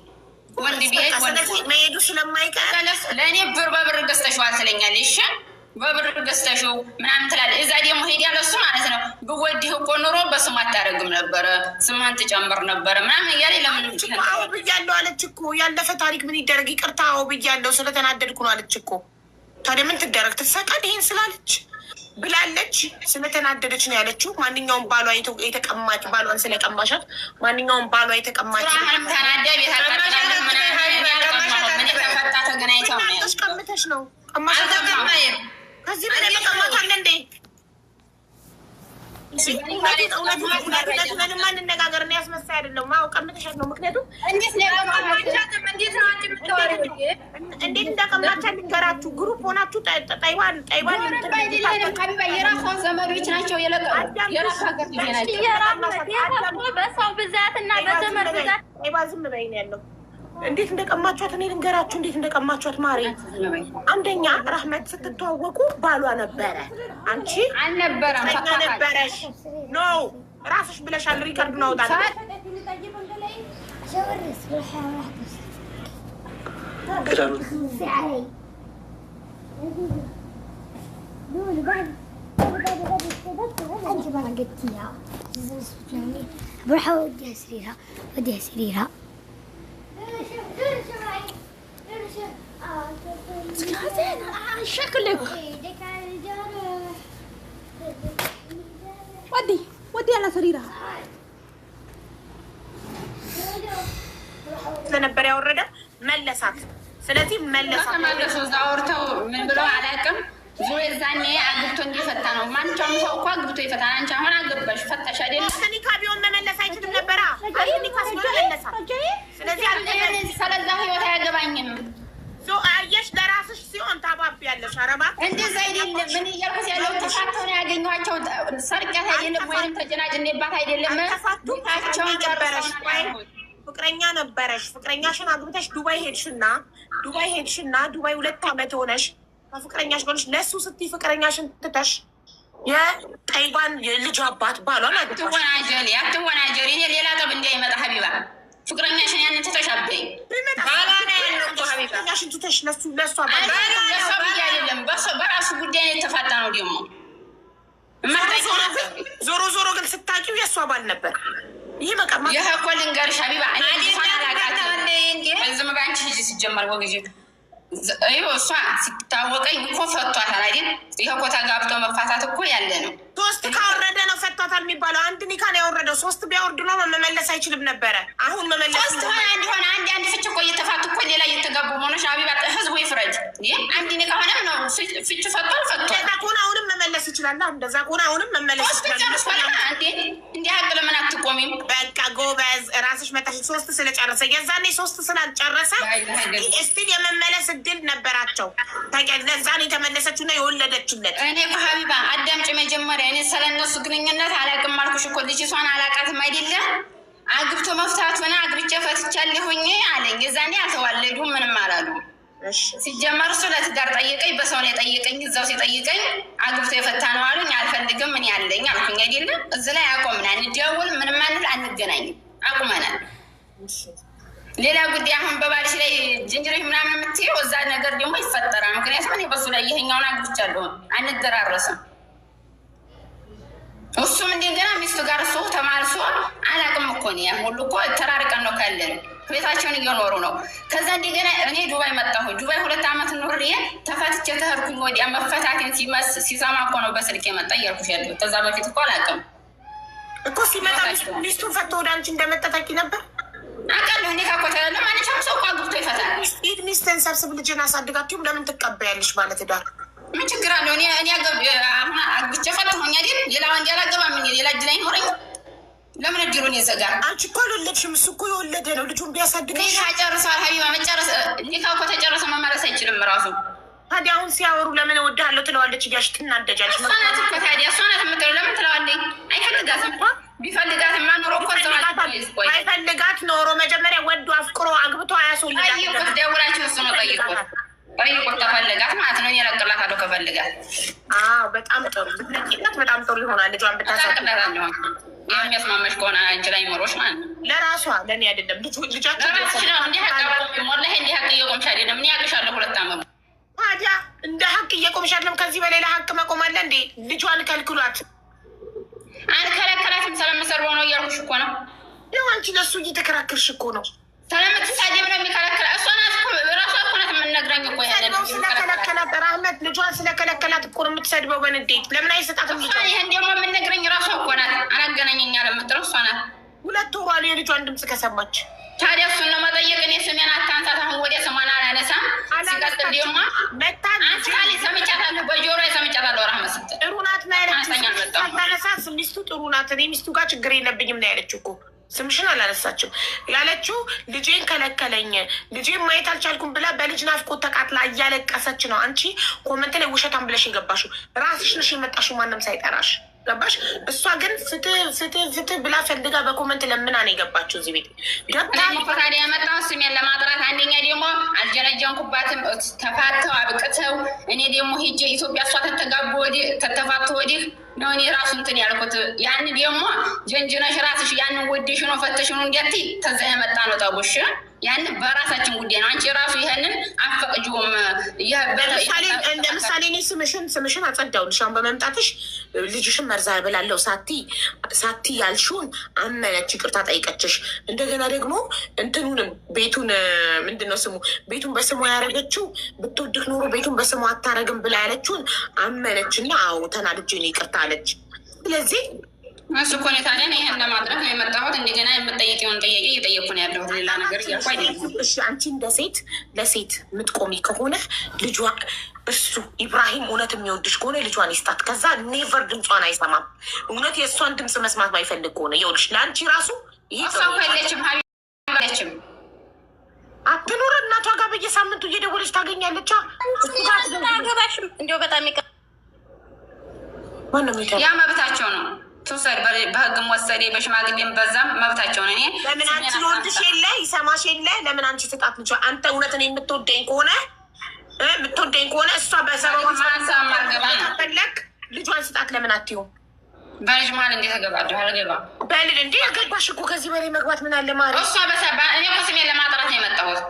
ወንድ ቢሄድ መሄዱ ስለማይቀር ለእኔ ብር በብር ገዝተሽዋል ትለኛለሽ በብር ገዝተሽው ምናምን ትላለች። እዛ ደግሞ ሄድ ያለ እሱ ማለት ነው ብወድህ እኮ ኑሮ በስም አታደርግም ነበረ ስምህን ትጨምር ነበረ ምናምን እያለ ለምን አዎ ብያለሁ አለች እኮ። ያለፈ ታሪክ ምን ይደረግ ይቅርታ አዎ ብያለሁ ስለተናደድኩ ነው አለች እኮ። ታዲያ ምን ትደረግ ትሰቃድ ይሄን ስላለች ብላለች። ስለተናደደች ነው ያለችው። ማንኛውም ባሏ የተቀማጭ ባሏን ስለቀማሻት ማንኛውም ባሏ የተቀማጭ ተናደ ቤት አቃጥላለሁ ምናምን ተፈታ ተገናኝተው ቀምተሽ ነው ቀማሻት ከዚህ በላይ መቀማት አለ እንዴ? እውነቱን ማንነጋገር ነው ያስመሳይ አይደለም። አዎ ቀምተሻት ነው። ምክንያቱም እንዴት እንደቀማቻት ልንገራችሁ። ግሩፕ ሆናችሁ ጠይባን የራሷ ዘመዶች ናቸው የራሷ በሰው ብዛት እና በዘመድ ብዛት ጠይባ ዝም በይ ነው ያለው። እንዴት እንደቀማቿት እኔ ልንገራችሁ። እንዴት እንደቀማቿት ማሬ፣ አንደኛ ራህመት ስትተዋወቁ ባሏ ነበረ፣ አንቺ አልነበረም ነበረሽ። ኖ ራስሽ ብለሻል። ሪከርድ ነው አውጣ شكلك ودي على سريرها ስለነበር ያወረደ መለሳት። ስለዚህ መለሳት ተመለሱ። እዛ አውርተው ምን ብለው አላውቅም። ዛኔ አግብቶ እንዲፈታ ነው። ማንኛውም ሰው እኮ አግብቶ ይፈታል። አንቺ አሁን አገባሽ ፈታሽ አይደል? ኒካ ቢሆን መመለስ አይችልም ነበራ። ኒካ ሲሆን መለሳት። ስለዚህ ስለዛ ህይወት አያገባኝም። አየሽ ለራስሽ ሲሆን ታባቢያለሽ። አረባ እንደዛ አይደለም። ምን እያልኩት ያለው ተፋተው ነው ያገኘኋቸው። ሰርቂያት አይደለም ወይም ተጀናጅኔባት አይደለም። ታቸውን ጨበረሽ ፍቅረኛ ነበረሽ። ፍቅረኛሽን አግብተሽ ዱባይ ሄድሽና ዱባይ 2 ዓመት ሆነሽ ከፍቅረኛሽ ጎንሽ ለሱ ስትይ ፍቅረኛሽን ትተሽ የጠይባን የልጅ አባት ባሏን አትወናጀሪ። እኔ ሌላ ጠብ እንዳይመጣ ሀቢባ ፍቅረኛሽን ያንን ትተሻበኝ ፍቅረኛሽን ትተሽ ለእሷ አይደለም በራሱ ጉዳይ የተፋታ ነው ደግሞ ዞሮ ዞሮ ግን ስታቂው የእሷ ባል ነበር። ይህ በቃ ይህ እኮ ልንገርሽ ሀቢባ ዝም በአንቺ ሂጂ ሲጀመር ወግዜ እሷ ሲታወቀኝ እኮ ፈቷታል አይደል? ይህ እኮ ተጋብተው መፋታት እኮ ያለ ነው። 3 ካወረደ ነው ፈቷታል የሚባለው። 1 ኒካን ያወረደው 3 ቢያወርድ ነው መመለስ አይችልም ነበረ። አሁን መመለስ ሆነ አንድ ፍች እኮ እየተፋቱ እኮ ሌላ እየተጋቡ መሆኖች ሀቢባ ህዝቡ ይፍረድ። አንድ ኒካ ሆነም ነው ፍች ፈቷል። ከሆነ አሁንም መመለስ ይችላል። እንደዛ ከሆነ አሁንም መመለስ ይችላል። እንዲህ ሀቅ ለምን አትቆሚም? በቃ ጎበዝ ራስሽ መጣሽ። 3 ስለጨረሰ የዛኔ 3 ስላልጨረሰ ስቲል የመመለስ እድል ነበራቸው። ለዛ ነው የተመለሰችው እና የወለደችለት። እኔ እኮ ሀቢባ አዳምጪ መጀመሪያ እኔ ስለነሱ ግንኙነት አላውቅም አልኩሽ እኮ ልጅቷን አላውቃትም አይደለም። አግብቶ መፍታት ሆነ አግብቼ ፈትቻለሁኝ አለኝ። የዛኔ አልተዋለዱም ምንም አላሉ። ሲጀመር እሱ ለትዳር ጠየቀኝ፣ በሰው ነው የጠየቀኝ። እዛው ሲጠይቀኝ አግብቶ የፈታ ነው አሉኝ። አልፈልግም ምን ያለኝ አልኩኝ አይደለም። እዚህ ላይ አቆምና እንደውል ምንም አንል አንገናኝም አቁመናል። ሌላ ጉዳይ አሁን በባልሽ ላይ ጅንጅሬ ምናምን የምትይው እዛ ነገር ደግሞ ይፈጠራል። ምክንያቱም እኔ በሱ ላይ ይሄኛውን አግብቻለሁ አንደራረስም። እሱም እንደገና ሚስቱ ጋር እሱ ተማልሶ አላውቅም እኮ ነው ሁሉ እኮ ተራርቀን ነው ካለን ቤታቸውን እየኖሩ ነው። ከዛ እንደገና እኔ ዱባይ መጣሁ። ዱባይ 2 ዓመት ኖሬ ተፈትቼ ተህርኩኝ። ወዲያ መፈታቴን ሲሰማ እኮ ነው በስልክ የመጣ እያልኩሽ ያለው። ከዛ በፊት እኮ አላውቅም እኮ ሲመጣ ሚስቱን ፈቶ ወደ አንቺ እንደመጣ ታውቂ ነበር? አውቃለሁ። እኔ ካኮታ ያለ ማንኛውም ሰው እኮ አግብቶ ይፈታል። ሚስትን ሰብስብ ልጅን አሳድጋችሁም ለምን ትቀበያለሽ? ማለት ዳር ምን ችግር አለው? እኔ አሁን አግብቼ ፈታሁኝ አይደል? ሌላ ወንድ ያላገባም ሌላ እድል አይኖረኝ። ለምን እድሉን ይዘጋል? አንቺ እኮ አልወለድሽም። እሱ እኮ የወለደ ነው። ልጁን ቢያሳድግ ጨርሰዋል። ሀቢባ መጨረስ ኒካ እኮ ተጨረሰ መመለስ አይችልም ራሱ። ታዲያ አሁን ሲያወሩ ለምን እወድሃለሁ ትለዋለች እያልሽ ትናደጃለሽ። እሷ ናት እኮ ታዲያ እሷ ናት የምትለው። ለምን ትለዋለች? አይፈልጋትም እኮ ቢፈልጋትማ ኖሮ እኮ አይፈልጋት ኖሮ መጀመሪያ ወዶ አፍቅሮ አግብቶ አያስወልዳት። ጠይቁት፣ ደውላችሁ እሱ ነው ጠይቁት። ጠይቁት ተፈልጋት ማለት ነው። እኔ ከፈልጋት። በጣም ጥሩ ልትነቂላት በጣም ጥሩ ይሆናል። ልጇን ብታሳቅላታለሁ የሚያስማመሽ ከሆነ አንቺ ላይ ኖሮች ማለት ነው። ለራሷ ለእኔ አይደለም ልጃቸው እንዲህ ሀቅ እየቆምሽ አይደለም። እኔ ያቅሻለሁ 2 ዓመት ታዲያ እንደ ሀቅ እየቆምሽ አይደለም። ከዚህ በላይ ለሀቅ መቆም አለ እንዴ? ልጇን ከልክሏት። አንከለከላትም ስለምሰርበው ነው እያልኩሽ እኮ ነው። ያው አንቺ ለእሱ እየተከራከርሽ እኮ ነው። ስለምትሳደብ ነው የሚከለክላ። እሷ ናት ራሷ እኮ ናት የምንነግረኝ እኮ ስለከለከላት ራህመት ልጇን ስለከለከላት እኮ ነው የምትሰድበው በንዴት። ለምን አይሰጣትም? ይህን ደግሞ የምንነግረኝ ራሷ እኮ ናት። አላገናኘኛ ለምትለው እሷ ናት። 2 ወሯ የልጇን ድምፅ ከሰማች ታዲያ እሱን ነው መጠየቅ። እኔ ስሜን አታንሳት። አሁን ወደ ስሟን አላነሳም። ሲቀጥል ደግሞ አንስካሌ ሰምቻታለሁ፣ በጆሮ ሰምቻታለሁ። ራህመት ስትል ጥሩ ናት ነው ያለችው። ሚስቱ ጥሩ ናት። እኔ ሚስቱ ጋር ችግር የለብኝም ነው ያለችው እኮ። ስምሽን አላነሳችም ያለችው። ልጄን ከለከለኝ፣ ልጄን ማየት አልቻልኩም ብላ በልጅ ናፍቆት ተቃጥላ እያለቀሰች ነው። አንቺ ኮመንት ላይ ውሸታም ብለሽ የገባሽው ራስሽ ነሽ የመጣሽው፣ ማንም ሳይጠራሽ ገባሽ። እሷ ግን ፍትህ ብላ ፈልጋ በኮመንት ለምና ነው የገባችው እዚህ ቤት ታዲያ የመጣው ስሜን ለማጥራት። አንደኛ ደግሞ አልጀነጀንኩባትም። ተፋተው አብቅተው እኔ ደግሞ ሄጄ ኢትዮጵያ እሷ ተተፋቶ ወዲህ ነው እኔ ራሱ እንትን ያልኩት። ያን ደግሞ ጀንጅነሽ ራስሽ ያንን ወደሽ ነው ፈተሽ ነው እንዲያት ተዛ የመጣ ነው ጠቡሽ። ያን በራሳችን ጉዳይ ነው። አንቺ ራሱ ይሄንን አፈቅጂውም እንደ ምሳሌ እኔ ስምሽን አጸዳውልሽ። አሁን በመምጣትሽ ልጅሽን መርዛ ብላለው ሳቲ ያልሽውን አመነች፣ ይቅርታ ጠይቀችሽ። እንደገና ደግሞ እንትኑን ቤቱን ምንድን ነው ስሙ ቤቱን በስሙ ያደረገችው ብትወድህ ኖሮ ቤቱን በስሙ አታረግም ብላ ያለችውን አመነች እና አዎ ተናድጄ ነው ይቅርታ አለች። ስለዚህ እሱ እኮ ነው ታዲያ ይሄን ለማድረግ ነው የመጣሁት። እንደገና የምጠየቂውን ጥያቄ እየጠየኩ ነው ያለሁት። ሌላ ነገር እያልኩ አይደለም። እሺ አንቺ እንደ ሴት ለሴት የምትቆሚ ከሆነ ልጇ እሱ ኢብራሂም እውነት የሚወድሽ ከሆነ ልጇን ይስጣት። ከዛ ኔቨር ድምጿን አይሰማም። እውነት የእሷን ድምፅ መስማት ማይፈልግ ከሆነ ይኸውልሽ ለአንቺ ራሱ ይህ ሰው የለችም ሀቢለችም አትኑር። እናቷ ጋር በየሳምንቱ እየደወለች ታገኛለች። ገባሽም እንዲያው በጣም ያ መብታቸው ነው። ትውሰድ በህግም ወሰዴ በሽማግሌም በዛም መብታቸውን። እኔ ለምን አንቺ ወንድሽ የለ ይሰማሽ የለ ለምን አንቺ ስጣት ልጇ? አንተ እውነትን የምትወደኝ ከሆነ እሷ በሰበብ ፈለግ ልጇን ስጣት። ለምን አትይውም? በልጅ መሀል እንዴት እገባለሁ? አልገባም። በልጅ እንዴ ገባሽ እኮ ከዚህ በላይ መግባት ምን አለ ማለት እሷ በሰባ እኔ እኮ ስሜን ለማጥራት ነው የመጣሁት።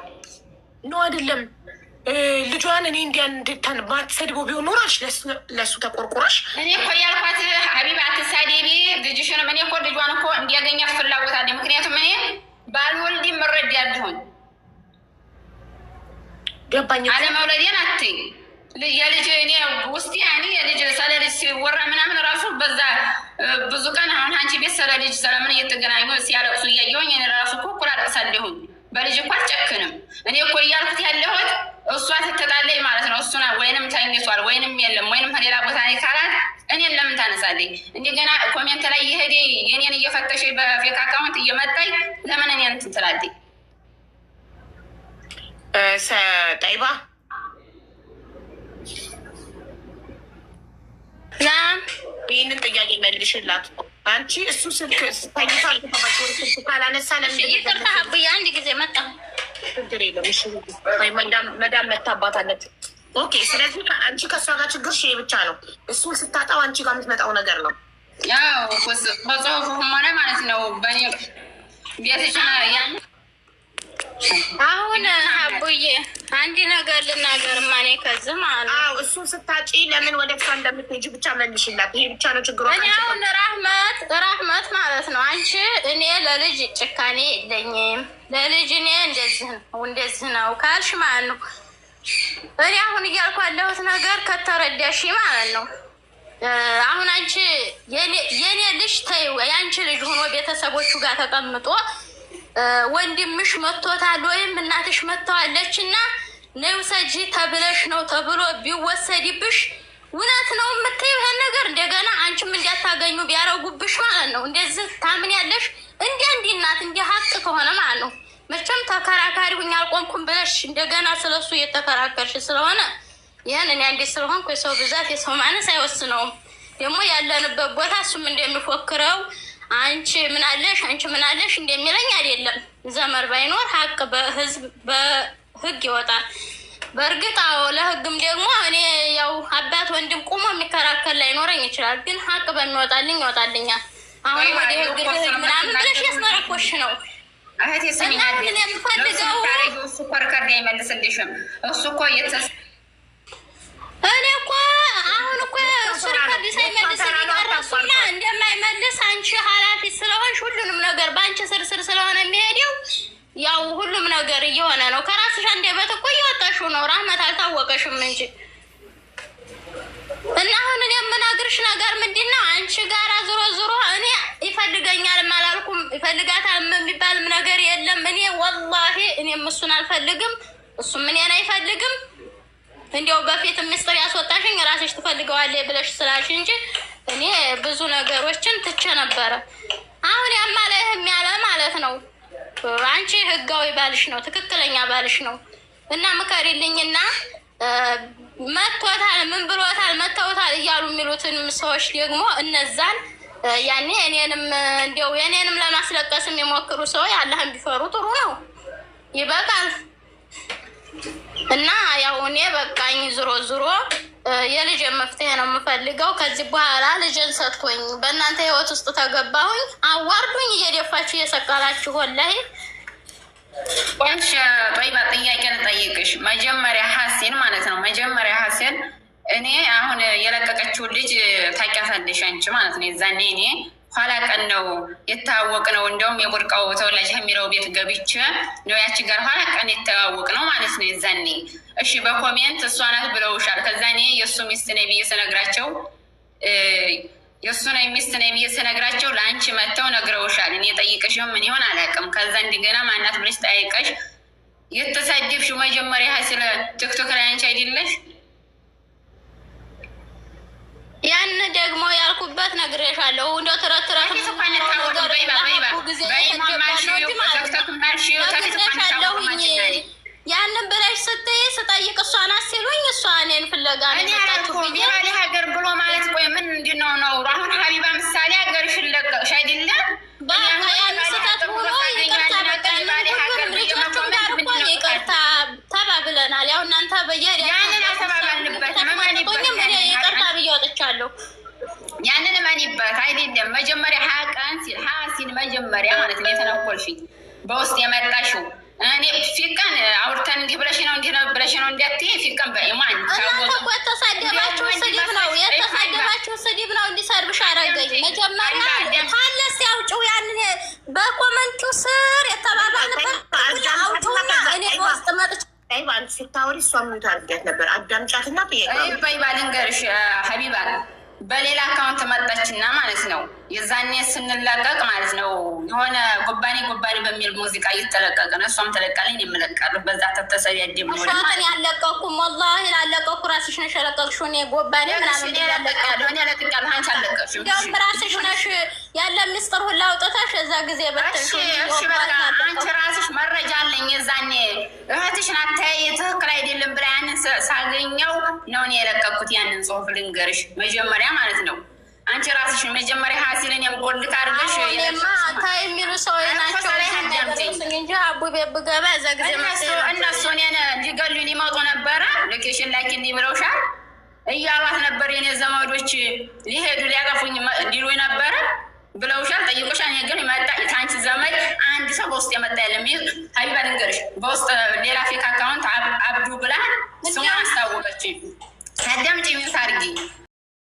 ኖ አይደለም ልጇን እኔ እንዲያን እንድታን ባትሰድበው ቢሆን ኖራሽ ለሱ ተቆርቆራሽ። እኔ እኮ ያልኳት ሀቢባ አትሳደቢ ልጅሽንም እኔ እኮ ልጇን እኮ እንዲያገኛት ፍላጎት አለኝ። ምክንያቱም እኔ ባልወልድም እረዳለሁኝ። ገባኝ። አለመውለዴን አትይ የልጅ እኔ ውስጥ ያኔ የልጅ ስለ ልጅ ሲወራ ምናምን ራሱ በዛ ብዙ ቀን አሁን አንቺ ቤት ስለ ልጅ ስለምን እየተገናኙ ሲያለቅሱ እያየሁኝ እኔ ራሱ እኮ እኩል አለቅሳለሁኝ። በልጅ እኮ አልጨክንም። እኔ እኮ እያልኩት ያለሁት እሷ ትተጣለኝ ማለት ነው። እሱና ወይንም ተኝቷል ወይንም የለም ወይንም ሌላ ቦታ ላይ ካላት እኔን ለምን ታነሳለኝ? እንደገና ኮሜንት ላይ የሄደ የኔን እየፈተሽ በፌክ አካውንት እየመጣኝ ለምን እኔን እንትን ትላለኝ? ጠይባ ይህንን ጥያቄ መልሽላት። አንቺ እሱ ስልክ ተኝቷል ካላነሳ ይቅርታ ሀቡዬ አንድ ጊዜ መጣ ችግር የለም። መዳም መታባታለት። ኦኬ ስለዚህ አንቺ ከእሷ ጋር ችግር ይሄ ብቻ ነው። እሱን ስታጣው አንቺ ጋር የምትመጣው ነገር ነው። ያው በጽሁፉም ሆነ ማለት ነው በእኔ ቤትሽ ያን አሁን ሀቡዬ አንድ ነገር ልናገር ማኔ ከዚህ ማለት ነው። እሱን ስታጪ ለምን ወደ እሷ እንደምትሄጂ ብቻ መልሽላት። ይሄ ብቻ ነው ችግሩ። እኔ አሁን ራህመት ማለት ነው አንቺ እኔ ለልጅ ጭካኔ የለኝም ለልጅ እኔ እንደዚህ ነው ካልሽ ማለት ነው። እኔ አሁን እያልኩ ያለሁት ነገር ከተረዳሽ ማለት ነው። አሁን አንቺ የኔ ልጅ ተይው የአንቺ ልጅ ሆኖ ቤተሰቦቹ ጋር ተቀምጦ ወንድምሽ መጥቶታል ወይም እናትሽ መጥተዋለች እና ነይ ውሰጂ ተብለሽ ነው ተብሎ ቢወሰድብሽ እውነት ነው የምትይው ይሄን ነገር እንደገና አንቺም እንዲያታገኙ ቢያረጉብሽ ማለት ነው። እንደዚህ ታምን ያለሽ እንዲ እናት እንዲ ሀቅ ከሆነ ማለት ነው። መቼም ተከራካሪ ሁኝ አልቆምኩም ብለሽ እንደገና ስለሱ እየተከራከርሽ ስለሆነ ይህን እኔ አንዴ ስለሆንኩ የሰው ብዛት የሰው ማነስ አይወስነውም። ደግሞ ያለንበት ቦታ እሱም እንደሚፎክረው አንቺ ምን አለሽ እንደሚለኝ አይደለም። ዘመር ባይኖር ሀቅ በህግ ይወጣል። በእርግጥ አዎ ለህግም ደግሞ እኔ ያው አባት ወንድም ቁሞ የሚከራከር ላይኖረኝ ይችላል። ግን ሀቅ በሚወጣልኝ ይወጣልኛል። አሁን ወደ ህግ ምናምን ብለሽ ያስመረኮሽ ነው እህቴ ሰሚናል የምፈልገው እሱ ኮርከር አይመልስልሽም። እሱ እኮ እኔ እኮ አሁን እኮ ሱርከርድ ሳይመልስ ሊቀረሱና እንደማይመልስ አንቺ ኃላፊ ስለሆንሽ ሁሉንም ነገር በአንቺ ስርስር ስለሆነ የሚሄደው ያው ሁሉም ነገር እየሆነ ነው። ከራስሽ አንደበት እኮ እየወጣሽው ነው። ራህመት አልታወቀሽም እንጂ እና አሁን እኔ የምናግርሽ ነገር ምንድን ነው? አንቺ ጋራ ዞሮ እኔ ይፈልገኛል አላልኩም፣ ይፈልጋታል የሚባልም ነገር የለም። እኔ ወላሂ እኔም እሱን አልፈልግም፣ እሱም እኔን አይፈልግም። እንዲያው በፊት ምስጢር ያስወጣሽኝ ራስሽ ትፈልገዋለሽ ብለሽ ስላልሽ እንጂ እኔ ብዙ ነገሮችን ትቼ ነበረ። አሁን ያማለህም ያለ ማለት ነው። አንቺ ህጋዊ ባልሽ ነው፣ ትክክለኛ ባልሽ ነው እና ምከሪልኝና መጥቶታል ምን ብሎታል መተውታል እያሉ የሚሉትን ሰዎች ደግሞ እነዛን ያኔ እኔንም እንዲያው የኔንም ለማስለቀስም የሞክሩ ሰዎች አላህን ቢፈሩ ጥሩ ነው። ይበቃል። እና ያው እኔ በቃኝ ዞሮ የልጅ መፍትሄ ነው የምፈልገው። ከዚህ በኋላ ልጅን ሰጥቶኝ በእናንተ ህይወት ውስጥ ተገባሁኝ አዋርዱኝ እየደፋችሁ እየሰቀላችሁ ወላሂ። ቆንሽ ጠይባ ጥያቄ ልጠይቅሽ። መጀመሪያ ሀሴን ማለት ነው መጀመሪያ ሀሴን እኔ አሁን የለቀቀችውን ልጅ ታውቂያታለሽ አንቺ ማለት ነው። የዛኔ እኔ ኋላ ቀን ነው የተዋወቅ ነው። እንደውም የቡርቃው ተወላጅ የሚለው ቤት ገብቼ ነው ያቺ ጋር ኋላ ቀን የተዋወቅ ነው ማለት ነው የዛኔ። እሺ በኮሜንት እሷ ናት ብለውሻል። ከዛኔ የእሱ ሚስት ነኝ ብዬ ስነግራቸው የእሱ ነው ሚስት ነኝ ብዬ ስነግራቸው ለአንቺ መጥተው ነግረውሻል። እኔ ጠይቀሽም ምን ይሆን አላውቅም። ከዛ እንደገና ማናት ብለሽ ጠይቀሽ የተሳደብሽው መጀመሪያ ስለ ቲክቶክ ላይ አንቺ አይደለሽ? ያን ደግሞ ያልኩበት ነግሬሻለሁ። እንደው ተረትራት ያንን ብለሽ ስትይ ስጠይቅ እሷን አሲሉኝ እሷ እኔን ፍለጋ ነው ሀገር ብሎ ማለት ቆይ ምን እንዲነው ነው? አሁን ሀቢባ ምሳሌ ሀገርሽን ለቀቅሽ አይደለም? ያን ስህተት ሆኖ ይቅርታ በቃ ልጆቹም ጋር እኮ ይቅርታ ተባብለናል። ያው እናንተ ያንን አተባባልንበት ይቅርታ ብዬ ወጥቻለሁ። ያንን እመኒበት አይደለም መጀመሪያ ሀቀን ሲል ሀሲል መጀመሪያ ማለት ነው የተነኮልሽኝ በውስጥ የመጣሽው እኔ ፊቀን አውርተን እንዲህ ብለሽ ነው እንዲህ ነው ብለሽ ነው እንዲያትይ ፊቀን በኢማን እናንተ እኮ የተሳደባችሁ ስድብ ነው የተሳደባችሁ ስድብ ነው እንዲሰርብሽ አደረገኝ። መጀመሪያ ካለስ ያውጭው ያንን በኮመንቱ ስር የተባባልንበት አውጭውና እኔ በውስጥ መጥቼ ባል ስታወሪ እሷ ምን ታርገት ነበር አዳምጫትና በይባ ልንገርሽ ሀቢባ በሌላ አካውንት መጣችና ማለት ነው የዛኔ ስንለቀቅ ማለት ነው የሆነ ጎባኔ በሚል ሙዚቃ እየተለቀቀ ነው። እሷም ተለቃለኝ የምለቃለሁ በዛ ተተሰብ ያደም ነው ሻተን ያለቀኩም والله ላለቀኩ ራስሽ ነሽ ያለቀቅሽው እኔ ጎባኔ ምናምን ያለቀቃለሁ እኔ ያለቀቃለሁ አንቺ አለቀቅሽ እንደውም ራስሽ ነሽ ያለ ምስጥር ሁላ አውጥተሽ እዛ ጊዜ በተንሽ እሺ በቃ አንቺ ራስሽ መረጃ አለኝ የዛኔ እህትሽ ናት ትክክል አይደለም ብላ ያንን ሳገኘው ነው እኔ የለቀኩት ያንን ጽሁፍ ልንገርሽ መጀመሪያ ማለት ነው አንቺ ራስሽ መጀመሪያ ሀሲልን የምቆልክ አድርገሽ ለማ ታይ የሚሉ ሰው ናቸው እንጂ አቡቤ ብገባ እዛ ጊዜ እነሱ እኔን ሊገሉኝ ሊመጡ ነበረ ሎኬሽን ላኪልኝ ብለውሻል እያሏት ነበር የኔ ዘመዶች ሊሄዱ ሊያጠፉኝ ሊሉኝ ነበረ ብለውሻል ጠይቆሻል። እኔ ግን መጣ ታንቺ ዘመድ አንድ ሰው በውስጥ የመጣ የለም ሀቢባ ልንገርሽ በውስጥ ሌላ ፌክ አካውንት አብዱ ብላ ስሟን አስታወቀች አዳምጪ ሚውት አድርጊ